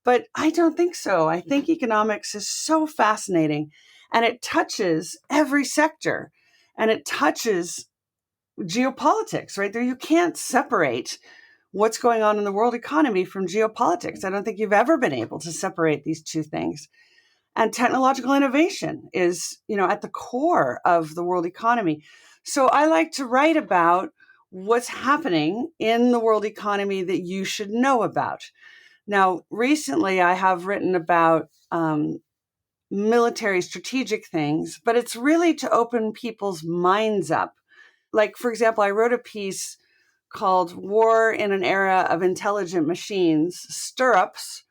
But I don't think so. I think economics is so fascinating, and it touches every sector, and it touches geopolitics, right? There, you can't separate what's going on in the world economy from geopolitics. I don't think you've ever been able to separate these two things. And technological innovation is, at the core of the world economy. So I like to write about what's happening in the world economy that you should know about. Now, recently I have written about military strategic things, but it's really to open people's minds up. Like, for example, I wrote a piece called War in an Era of Intelligent Machines, Stirrups,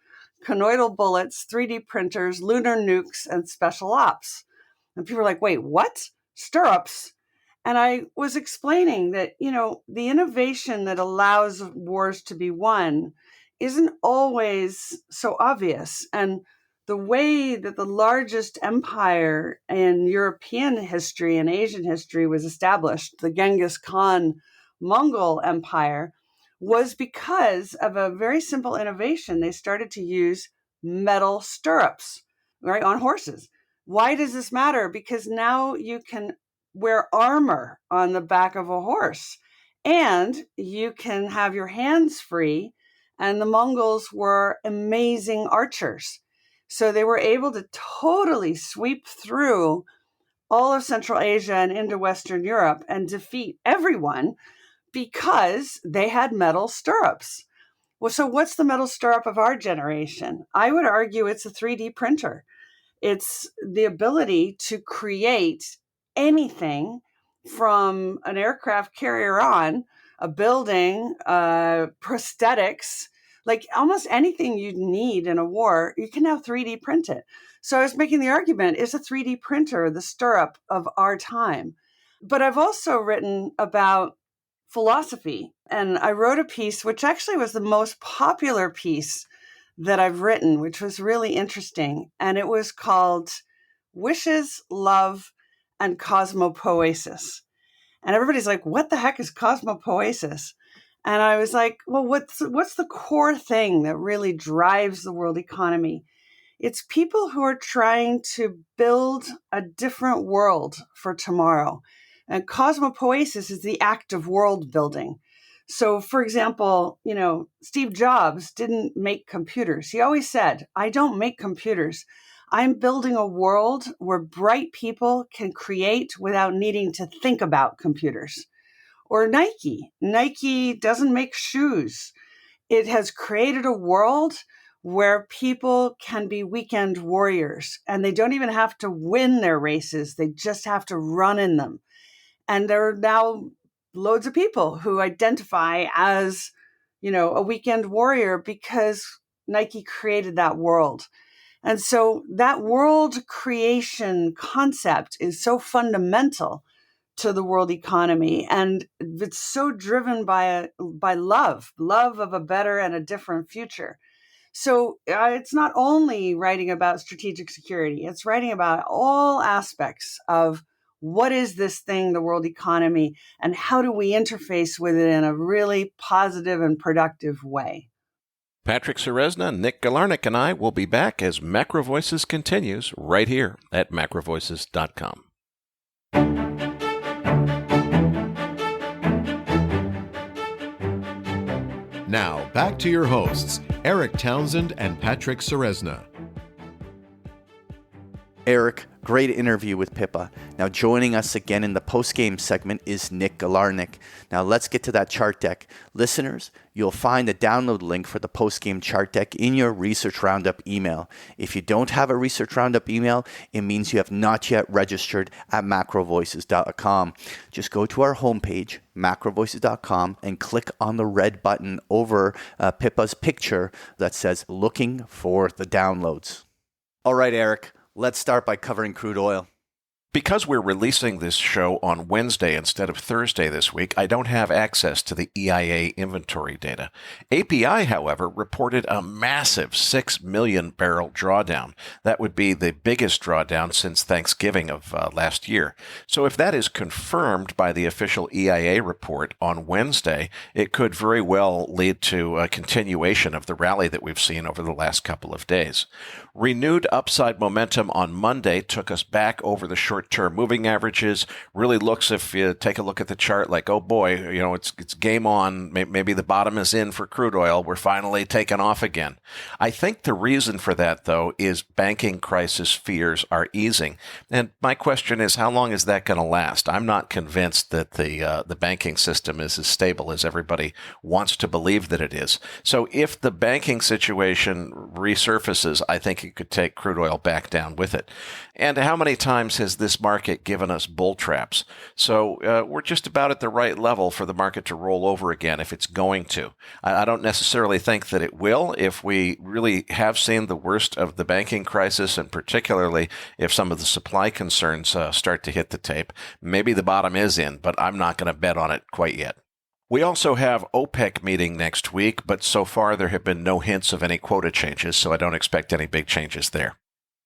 Conoidal Bullets, 3D Printers, Lunar Nukes, and Special Ops. And people are like, wait, what? Stirrups? And I was explaining that, the innovation that allows wars to be won isn't always so obvious. And the way that the largest empire in European history and Asian history was established, the Genghis Khan Mongol Empire, was because of a very simple innovation. They started to use metal stirrups, right, on horses. Why does this matter? Because now you can wear armor on the back of a horse and you can have your hands free. And the Mongols were amazing archers. So they were able to totally sweep through all of Central Asia and into Western Europe and defeat everyone because they had metal stirrups. Well, so what's the metal stirrup of our generation? I would argue it's a 3D printer. It's the ability to create anything from an aircraft carrier on, a building, prosthetics, like almost anything you need in a war, you can now 3D print it. So I was making the argument, is a 3D printer the stirrup of our time? But I've also written about philosophy, and I wrote a piece, which actually was the most popular piece that I've written, which was really interesting. And it was called Wishes, Love, and Cosmopoesis. And everybody's like, what the heck is cosmopoesis? And I was like, well, what's the core thing that really drives the world economy? It's people who are trying to build a different world for tomorrow. And cosmopoesis is the act of world building. So, for example, Steve Jobs didn't make computers. He always said, I don't make computers. I'm building a world where bright people can create without needing to think about computers. Or Nike. Nike doesn't make shoes. It has created a world where people can be weekend warriors and they don't even have to win their races. They just have to run in them. And there are now loads of people who identify as, a weekend warrior because Nike created that world. And so that world creation concept is so fundamental to the world economy. And it's so driven by love of a better and a different future. So it's not only writing about strategic security, it's writing about all aspects of what is this thing, the world economy, and how do we interface with it in a really positive and productive way. Patrick Ceresna, Nick Galarnik, and I will be back as MacroVoices continues right here at MacroVoices.com. Now, back to your hosts, Eric Townsend and Patrick Ceresna. Eric, great interview with Pippa. Now joining us again in the post-game segment is Nick Galarnik. Now let's get to that chart deck. Listeners, you'll find the download link for the post-game chart deck in your Research Roundup email. If you don't have a Research Roundup email, it means you have not yet registered at MacroVoices.com. Just go to our homepage, MacroVoices.com, and click on the red button over Pippa's picture that says looking for the downloads. All right, Eric. Let's start by covering crude oil. Because we're releasing this show on Wednesday instead of Thursday this week, I don't have access to the EIA inventory data. API, however, reported a massive 6 million barrel drawdown. That would be the biggest drawdown since Thanksgiving of last year. So if that is confirmed by the official EIA report on Wednesday, it could very well lead to a continuation of the rally that we've seen over the last couple of days. Renewed upside momentum on Monday took us back over the short-term moving averages. Really looks, if you take a look at the chart, like, oh boy, it's game on. Maybe the bottom is in for crude oil. We're finally taking off again. I think the reason for that, though, is banking crisis fears are easing. And my question is, how long is that going to last? I'm not convinced that the banking system is as stable as everybody wants to believe that it is. So if the banking situation resurfaces, I think it could take crude oil back down with it. And how many times has this market given us bull traps? So we're just about at the right level for the market to roll over again if it's going to. I don't necessarily think that it will if we really have seen the worst of the banking crisis, and particularly if some of the supply concerns start to hit the tape. Maybe the bottom is in, but I'm not going to bet on it quite yet. We also have OPEC meeting next week, but so far there have been no hints of any quota changes, so I don't expect any big changes there.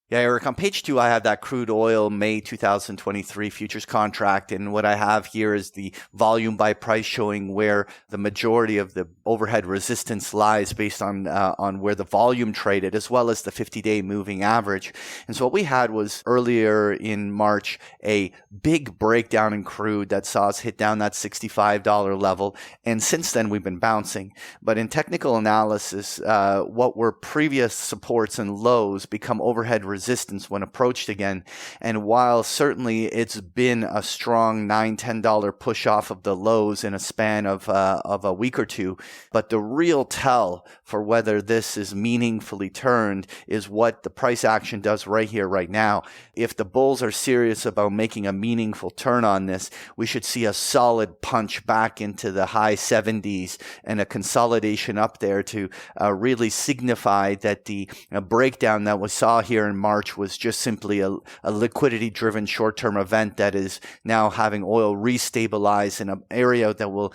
Yeah, Eric, on page 2, I have that crude oil May 2023 futures contract. And what I have here is the volume by price showing where the majority of the overhead resistance lies based on where the volume traded, as well as the 50-day moving average. And so what we had was earlier in March, a big breakdown in crude that saw us hit down that $65 level. And since then, we've been bouncing. But in technical analysis, what were previous supports and lows become overhead resistance when approached again. And while certainly it's been a strong $9-10 push off of the lows in a span of a week or two, but the real tell for whether this is meaningfully turned is what the price action does right here, right now. If the bulls are serious about making a meaningful turn on this, we should see a solid punch back into the high 70s and a consolidation up there to really signify that the breakdown that we saw here in March was just simply a liquidity-driven short-term event that is now having oil restabilize in an area that will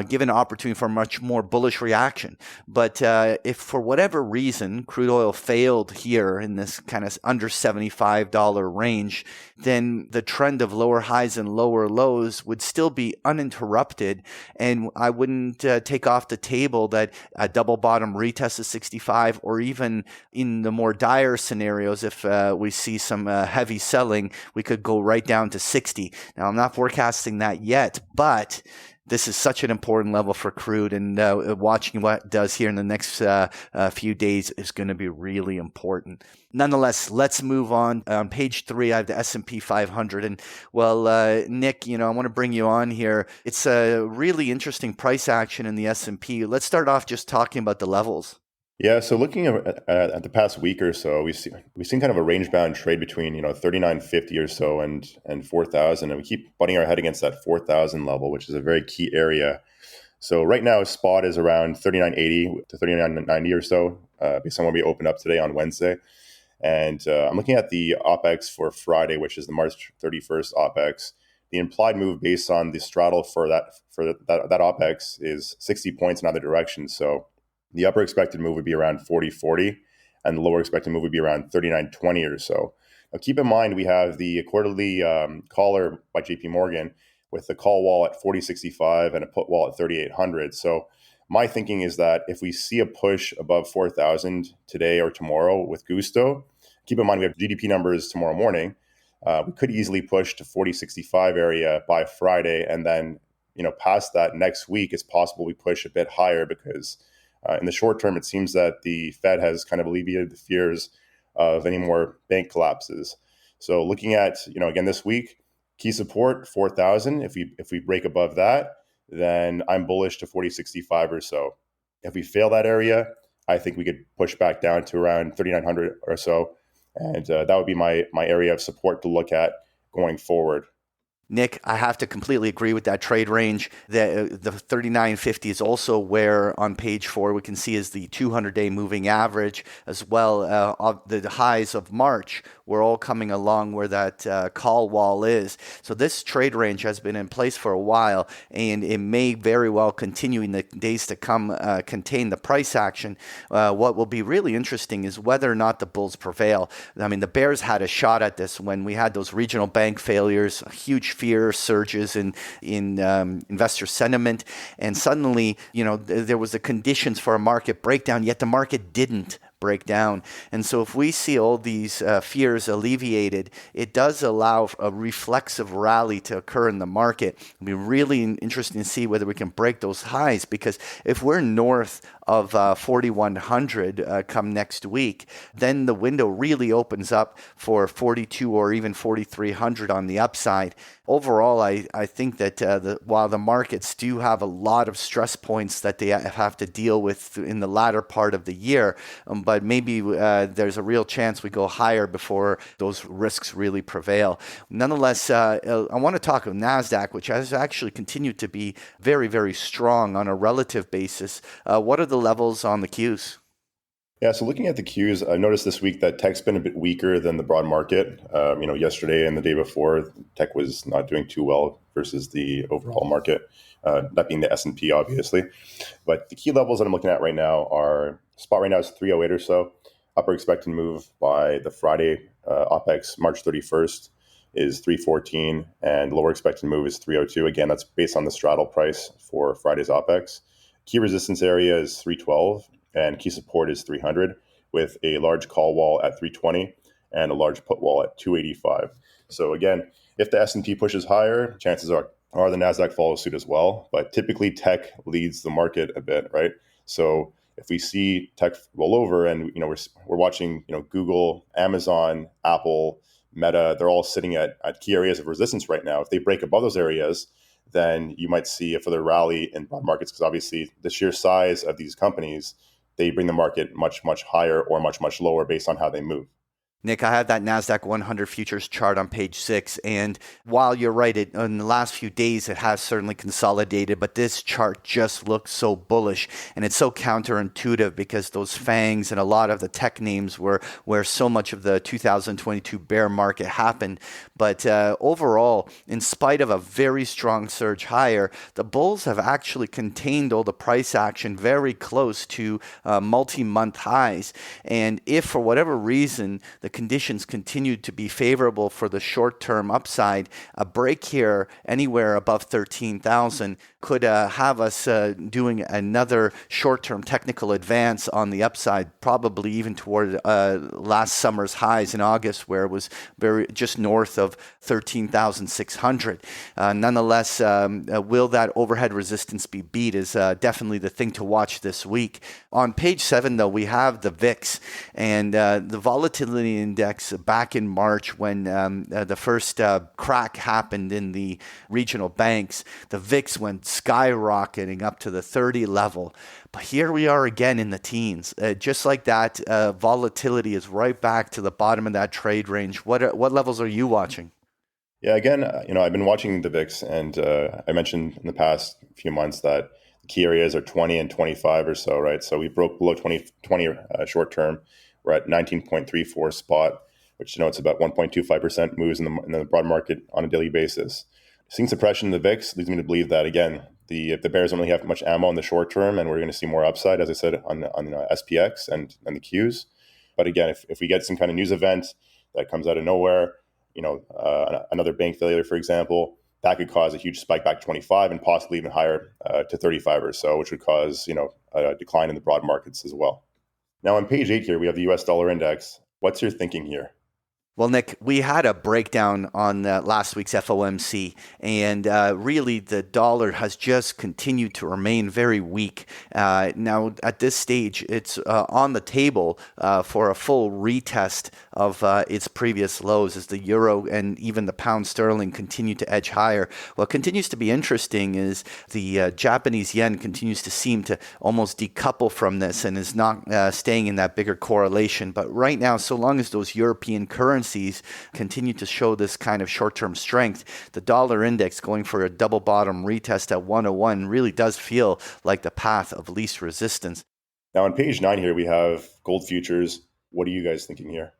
give an opportunity for a much more bullish reaction. But if for whatever reason crude oil failed here in this kind of under $75 range, then the trend of lower highs and lower lows would still be uninterrupted, and I wouldn't take off the table that a double bottom retest of 65, or even in the more dire scenarios, if we see some heavy selling, we could go right down to 60. Now, I'm not forecasting that yet, but this is such an important level for crude, and watching what it does here in the next few days is going to be really important. Nonetheless, let's move on. On page 3, I have the S&P 500. And, well, Nick, I want to bring you on here. It's a really interesting price action in the S&P. Let's start off just talking about the levels. Yeah, so looking at the past week or so, we've seen kind of a range-bound trade between 39.50 or so and 4,000, and we keep butting our head against that 4,000 level, which is a very key area. So right now, spot is around 39.80 to 39.90 or so, based on when we opened up today on Wednesday. And I'm looking at the OPEX for Friday, which is the March 31st OPEX. the implied move based on the straddle for that OPEX is 60 points in either direction. So the upper expected move would be around 40.40, and the lower expected move would be around 39.20 or so. Now, keep in mind, we have the quarterly caller by JP Morgan with the call wall at 40.65 and a put wall at 3800. So my thinking is that if we see a push above 4,000 today or tomorrow with gusto, keep in mind we have GDP numbers tomorrow morning. We could easily push to 40.65 area by Friday, and then past that next week, it's possible we push a bit higher because in the short term, it seems that the Fed has kind of alleviated the fears of any more bank collapses. So looking at again this week, key support 4,000. If we break above that, then I'm bullish to 40.65 or so. If we fail that area, I think we could push back down to around 3,900 or so. And that would be my area of support to look at going forward. Nick, I have to completely agree with that trade range. The 39.50 is also where on page 4 we can see is the 200-day moving average as well. Of the highs of March were all coming along where that call wall is. So this trade range has been in place for a while, and it may very well continue in the days to come contain the price action. What will be really interesting is whether or not the bulls prevail. I mean, the bears had a shot at this when we had those regional bank failures, huge fear surges in investor sentiment, and suddenly there was the conditions for a market breakdown, yet the market didn't break down. And so if we see all these fears alleviated, it does allow a reflexive rally to occur in the market. It'll be really interesting to see whether we can break those highs, because if we're north of 4,100 come next week, then the window really opens up for 42 or even 4,300 on the upside. Overall, I think that while the markets do have a lot of stress points that they have to deal with in the latter part of the year, but maybe there's a real chance we go higher before those risks really prevail. Nonetheless, I want to talk of NASDAQ, which has actually continued to be very, very strong on a relative basis. What are the levels on the Qs? Yeah, so looking at the Qs, I noticed this week that tech's been a bit weaker than the broad market. Yesterday and the day before, tech was not doing too well versus the overall market, that being the S&P, obviously. But the key levels that I'm looking at right now are, spot right now is 308 or so. Upper expected move by the Friday OPEX, March 31st, is 314, and lower expected move is 302. Again, that's based on the straddle price for Friday's OPEX. Key resistance area is 312, and key support is 300, with a large call wall at 320 and a large put wall at 285. So again, if the S&P pushes higher, chances are the NASDAQ follows suit as well. But typically tech leads the market a bit, right? So if we see tech roll over, and we're watching Google, Amazon, Apple, Meta, they're all sitting at key areas of resistance right now. If they break above those areas, then you might see a further rally in bond markets, because obviously the sheer size of these companies, they bring the market much, much higher or much, much lower based on how they move. Nick, I have that NASDAQ 100 futures chart on page 6. And while you're right, in the last few days, it has certainly consolidated. But this chart just looks so bullish. And it's so counterintuitive, because those FANGs and a lot of the tech names were where so much of the 2022 bear market happened. But overall, in spite of a very strong surge higher, the bulls have actually contained all the price action very close to multi-month highs. And if for whatever reason the conditions continue to be favorable for the short-term upside, a break here anywhere above 13,000 could have us doing another short-term technical advance on the upside, probably even toward last summer's highs in August, where it was just north of 13,600. Nonetheless, will that overhead resistance be beat is definitely the thing to watch this week. On page 7, though, we have the VIX, and the volatility index back in March, when the first crack happened in the regional banks. The VIX went skyrocketing up to the 30 level. But here we are again in the teens. Just like that, volatility is right back to the bottom of that trade range. What levels are you watching? Yeah, again, I've been watching the VIX, and I mentioned in the past few months that the key areas are 20 and 25 or so, right? So we broke below 20 short term. We're at 19.34 spot, which it's about 1.25% moves in the broad market on a daily basis. Seeing suppression in the VIX leads me to believe that, again, if the bears don't really have much ammo in the short term, and we're going to see more upside, as I said, on SPX and the Qs. But again, if we get some kind of news event that comes out of nowhere, another bank failure, for example, that could cause a huge spike back to 25 and possibly even higher to 35 or so, which would cause a decline in the broad markets as well. Now on page 8 here, we have the US dollar index. What's your thinking here? Well, Nick, we had a breakdown on last week's FOMC, and really the dollar has just continued to remain very weak. Now, at this stage, it's on the table for a full retest of its previous lows as the euro and even the pound sterling continue to edge higher. What continues to be interesting is the Japanese yen continues to seem to almost decouple from this and is not staying in that bigger correlation. But right now, so long as those European currencies continue to show this kind of short-term strength, the dollar index going for a double bottom retest at 101 really does feel like the path of least resistance. Now on page 9 here, we have gold futures. What are you guys thinking here?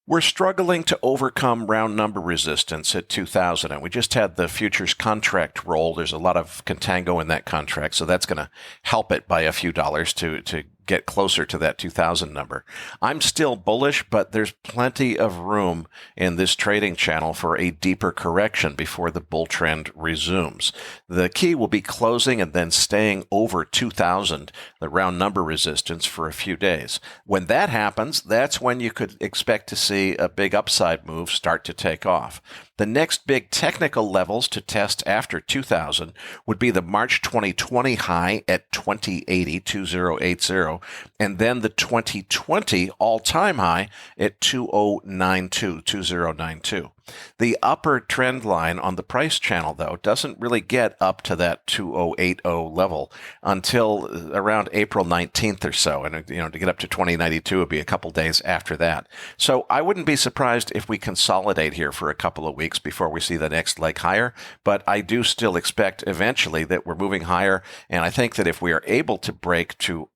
We're struggling to overcome round number resistance at 2,000, and we just had the futures contract roll. There's a lot of contango in that contract, so that's going to help it by a few dollars to get closer to that 2,000 number. I'm still bullish, but there's plenty of room in this trading channel for a deeper correction before the bull trend resumes. The key will be closing and then staying over 2,000, the round number resistance, for a few days. When that happens, that's when you could expect to see a big upside move start to take off. The next big technical levels to test after 2,000 would be the March 2020 high at 2080, and then the 2020 all-time high at 2092. The upper trend line on the price channel, though, doesn't really get up to that 2080 level until around April 19th or so. And, to get up to 2092 would be a couple days after that. So I wouldn't be surprised if we consolidate here for a couple of weeks before we see the next leg higher. But I do still expect eventually that we're moving higher. And I think that if we are able to break to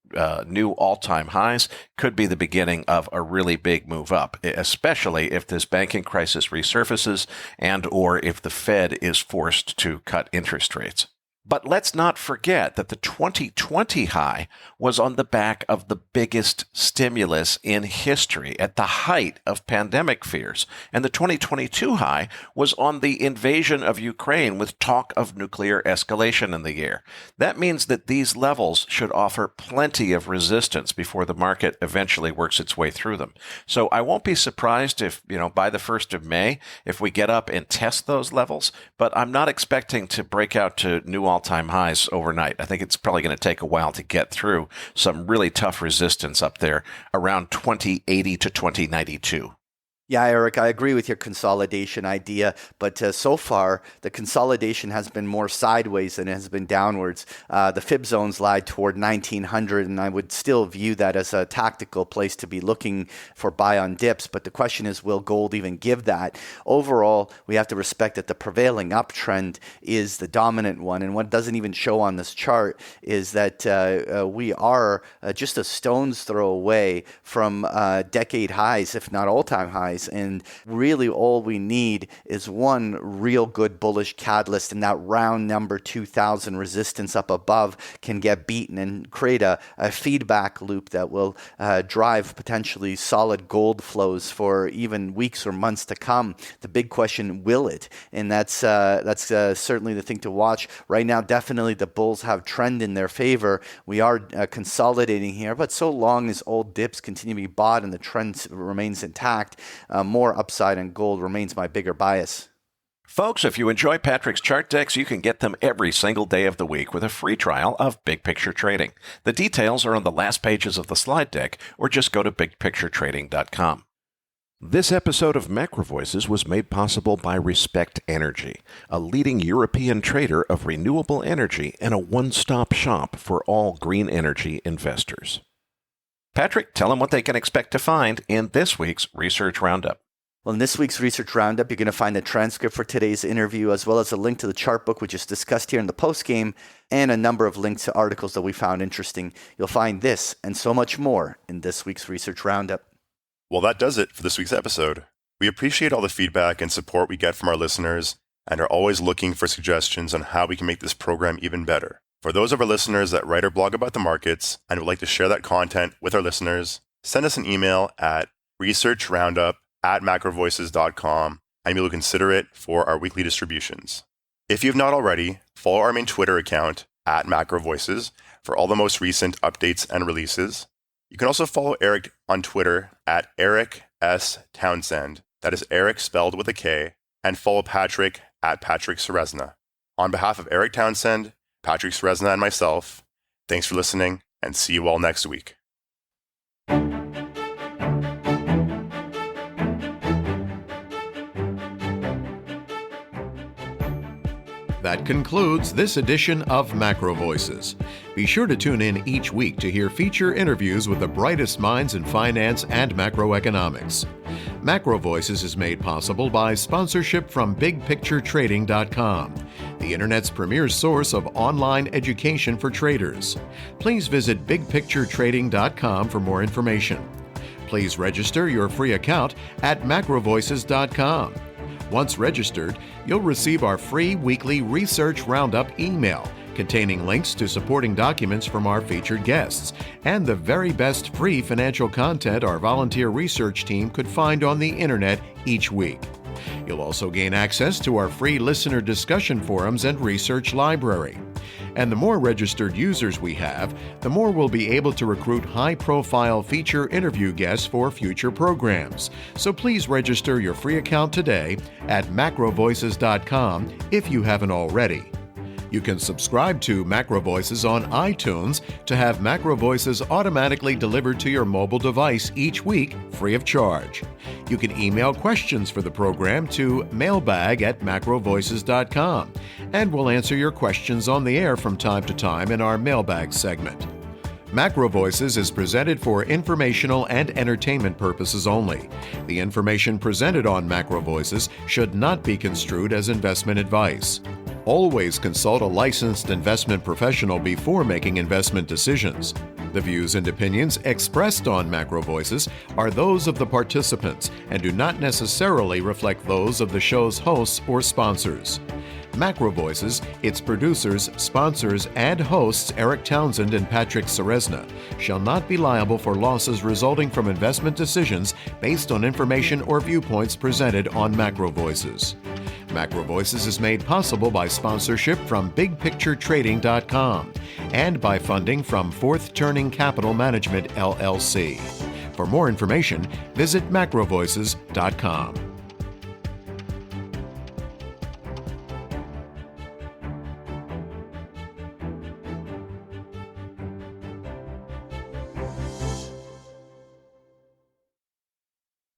new all-time highs, could be the beginning of a really big move up, especially if this banking crisis resurfaces and or if the Fed is forced to cut interest rates. But let's not forget that the 2020 high was on the back of the biggest stimulus in history at the height of pandemic fears. And the 2022 high was on the invasion of Ukraine with talk of nuclear escalation in the air. That means that these levels should offer plenty of resistance before the market eventually works its way through them. So I won't be surprised if, by the 1st of May, if we get up and test those levels, but I'm not expecting to break out to new all-time highs overnight. I think it's probably going to take a while to get through some really tough resistance up there around 2080 to 2092. Yeah, Eric, I agree with your consolidation idea, but so far the consolidation has been more sideways than it has been downwards. The fib zones lie toward 1900, and I would still view that as a tactical place to be looking for buy on dips. But the question is, will gold even give that? Overall, we have to respect that the prevailing uptrend is the dominant one, and what doesn't even show on this chart is that we are just a stone's throw away from decade highs, if not all-time highs. And really all we need is one real good bullish catalyst, and that round number 2,000 resistance up above can get beaten and create a feedback loop that will drive potentially solid gold flows for even weeks or months to come. The big question, will it? And that's certainly the thing to watch. Right now, definitely the bulls have trend in their favor. We are consolidating here, but so long as old dips continue to be bought and the trend remains intact, more upside in gold remains my bigger bias. Folks, if you enjoy Patrick's chart decks, you can get them every single day of the week with a free trial of Big Picture Trading. The details are on the last pages of the slide deck, or just go to bigpicturetrading.com. This episode of MacroVoices was made possible by Respect Energy, a leading European trader of renewable energy and a one-stop shop for all green energy investors. Patrick, tell them what they can expect to find in this week's Research Roundup. Well, in this week's Research Roundup, you're going to find a transcript for today's interview, as well as a link to the chart book we just discussed here in the postgame, and a number of links to articles that we found interesting. You'll find this and so much more in this week's Research Roundup. Well, that does it for this week's episode. We appreciate all the feedback and support we get from our listeners, and are always looking for suggestions on how we can make this program even better. For those of our listeners that write or blog about the markets and would like to share that content with our listeners, send us an email at researchroundup@macrovoices.com, and we will consider it for our weekly distributions. If you have not already, follow our main Twitter account @MacroVoices for all the most recent updates and releases. You can also follow Eric on Twitter @EricSTownsend, that is Eric spelled with a K, and follow Patrick @PatrickSeresna. On behalf of Eric Townsend, Patrick Seresna, and myself, thanks for listening, and see you all next week. That concludes this edition of Macro Voices. Be sure to tune in each week to hear feature interviews with the brightest minds in finance and macroeconomics. Macro Voices is made possible by sponsorship from BigPictureTrading.com, the Internet's premier source of online education for traders. Please visit BigPictureTrading.com for more information. Please register your free account at MacroVoices.com. Once registered, you'll receive our free weekly Research Roundup email containing links to supporting documents from our featured guests and the very best free financial content our volunteer research team could find on the internet each week. You'll also gain access to our free listener discussion forums and research library. And the more registered users we have, the more we'll be able to recruit high-profile feature interview guests for future programs. So please register your free account today at macrovoices.com if you haven't already. You can subscribe to Macro Voices on iTunes to have Macro Voices automatically delivered to your mobile device each week free of charge. You can email questions for the program to mailbag@macrovoices.com, and we'll answer your questions on the air from time to time in our mailbag segment. Macro Voices is presented for informational and entertainment purposes only. The information presented on Macro Voices should not be construed as investment advice. Always consult a licensed investment professional before making investment decisions. The views and opinions expressed on Macro Voices are those of the participants and do not necessarily reflect those of the show's hosts or sponsors. Macro Voices, its producers, sponsors, and hosts Eric Townsend and Patrick Seresna shall not be liable for losses resulting from investment decisions based on information or viewpoints presented on Macro Voices. Macro Voices is made possible by sponsorship from BigPictureTrading.com and by funding from Fourth Turning Capital Management, LLC. For more information, visit macrovoices.com.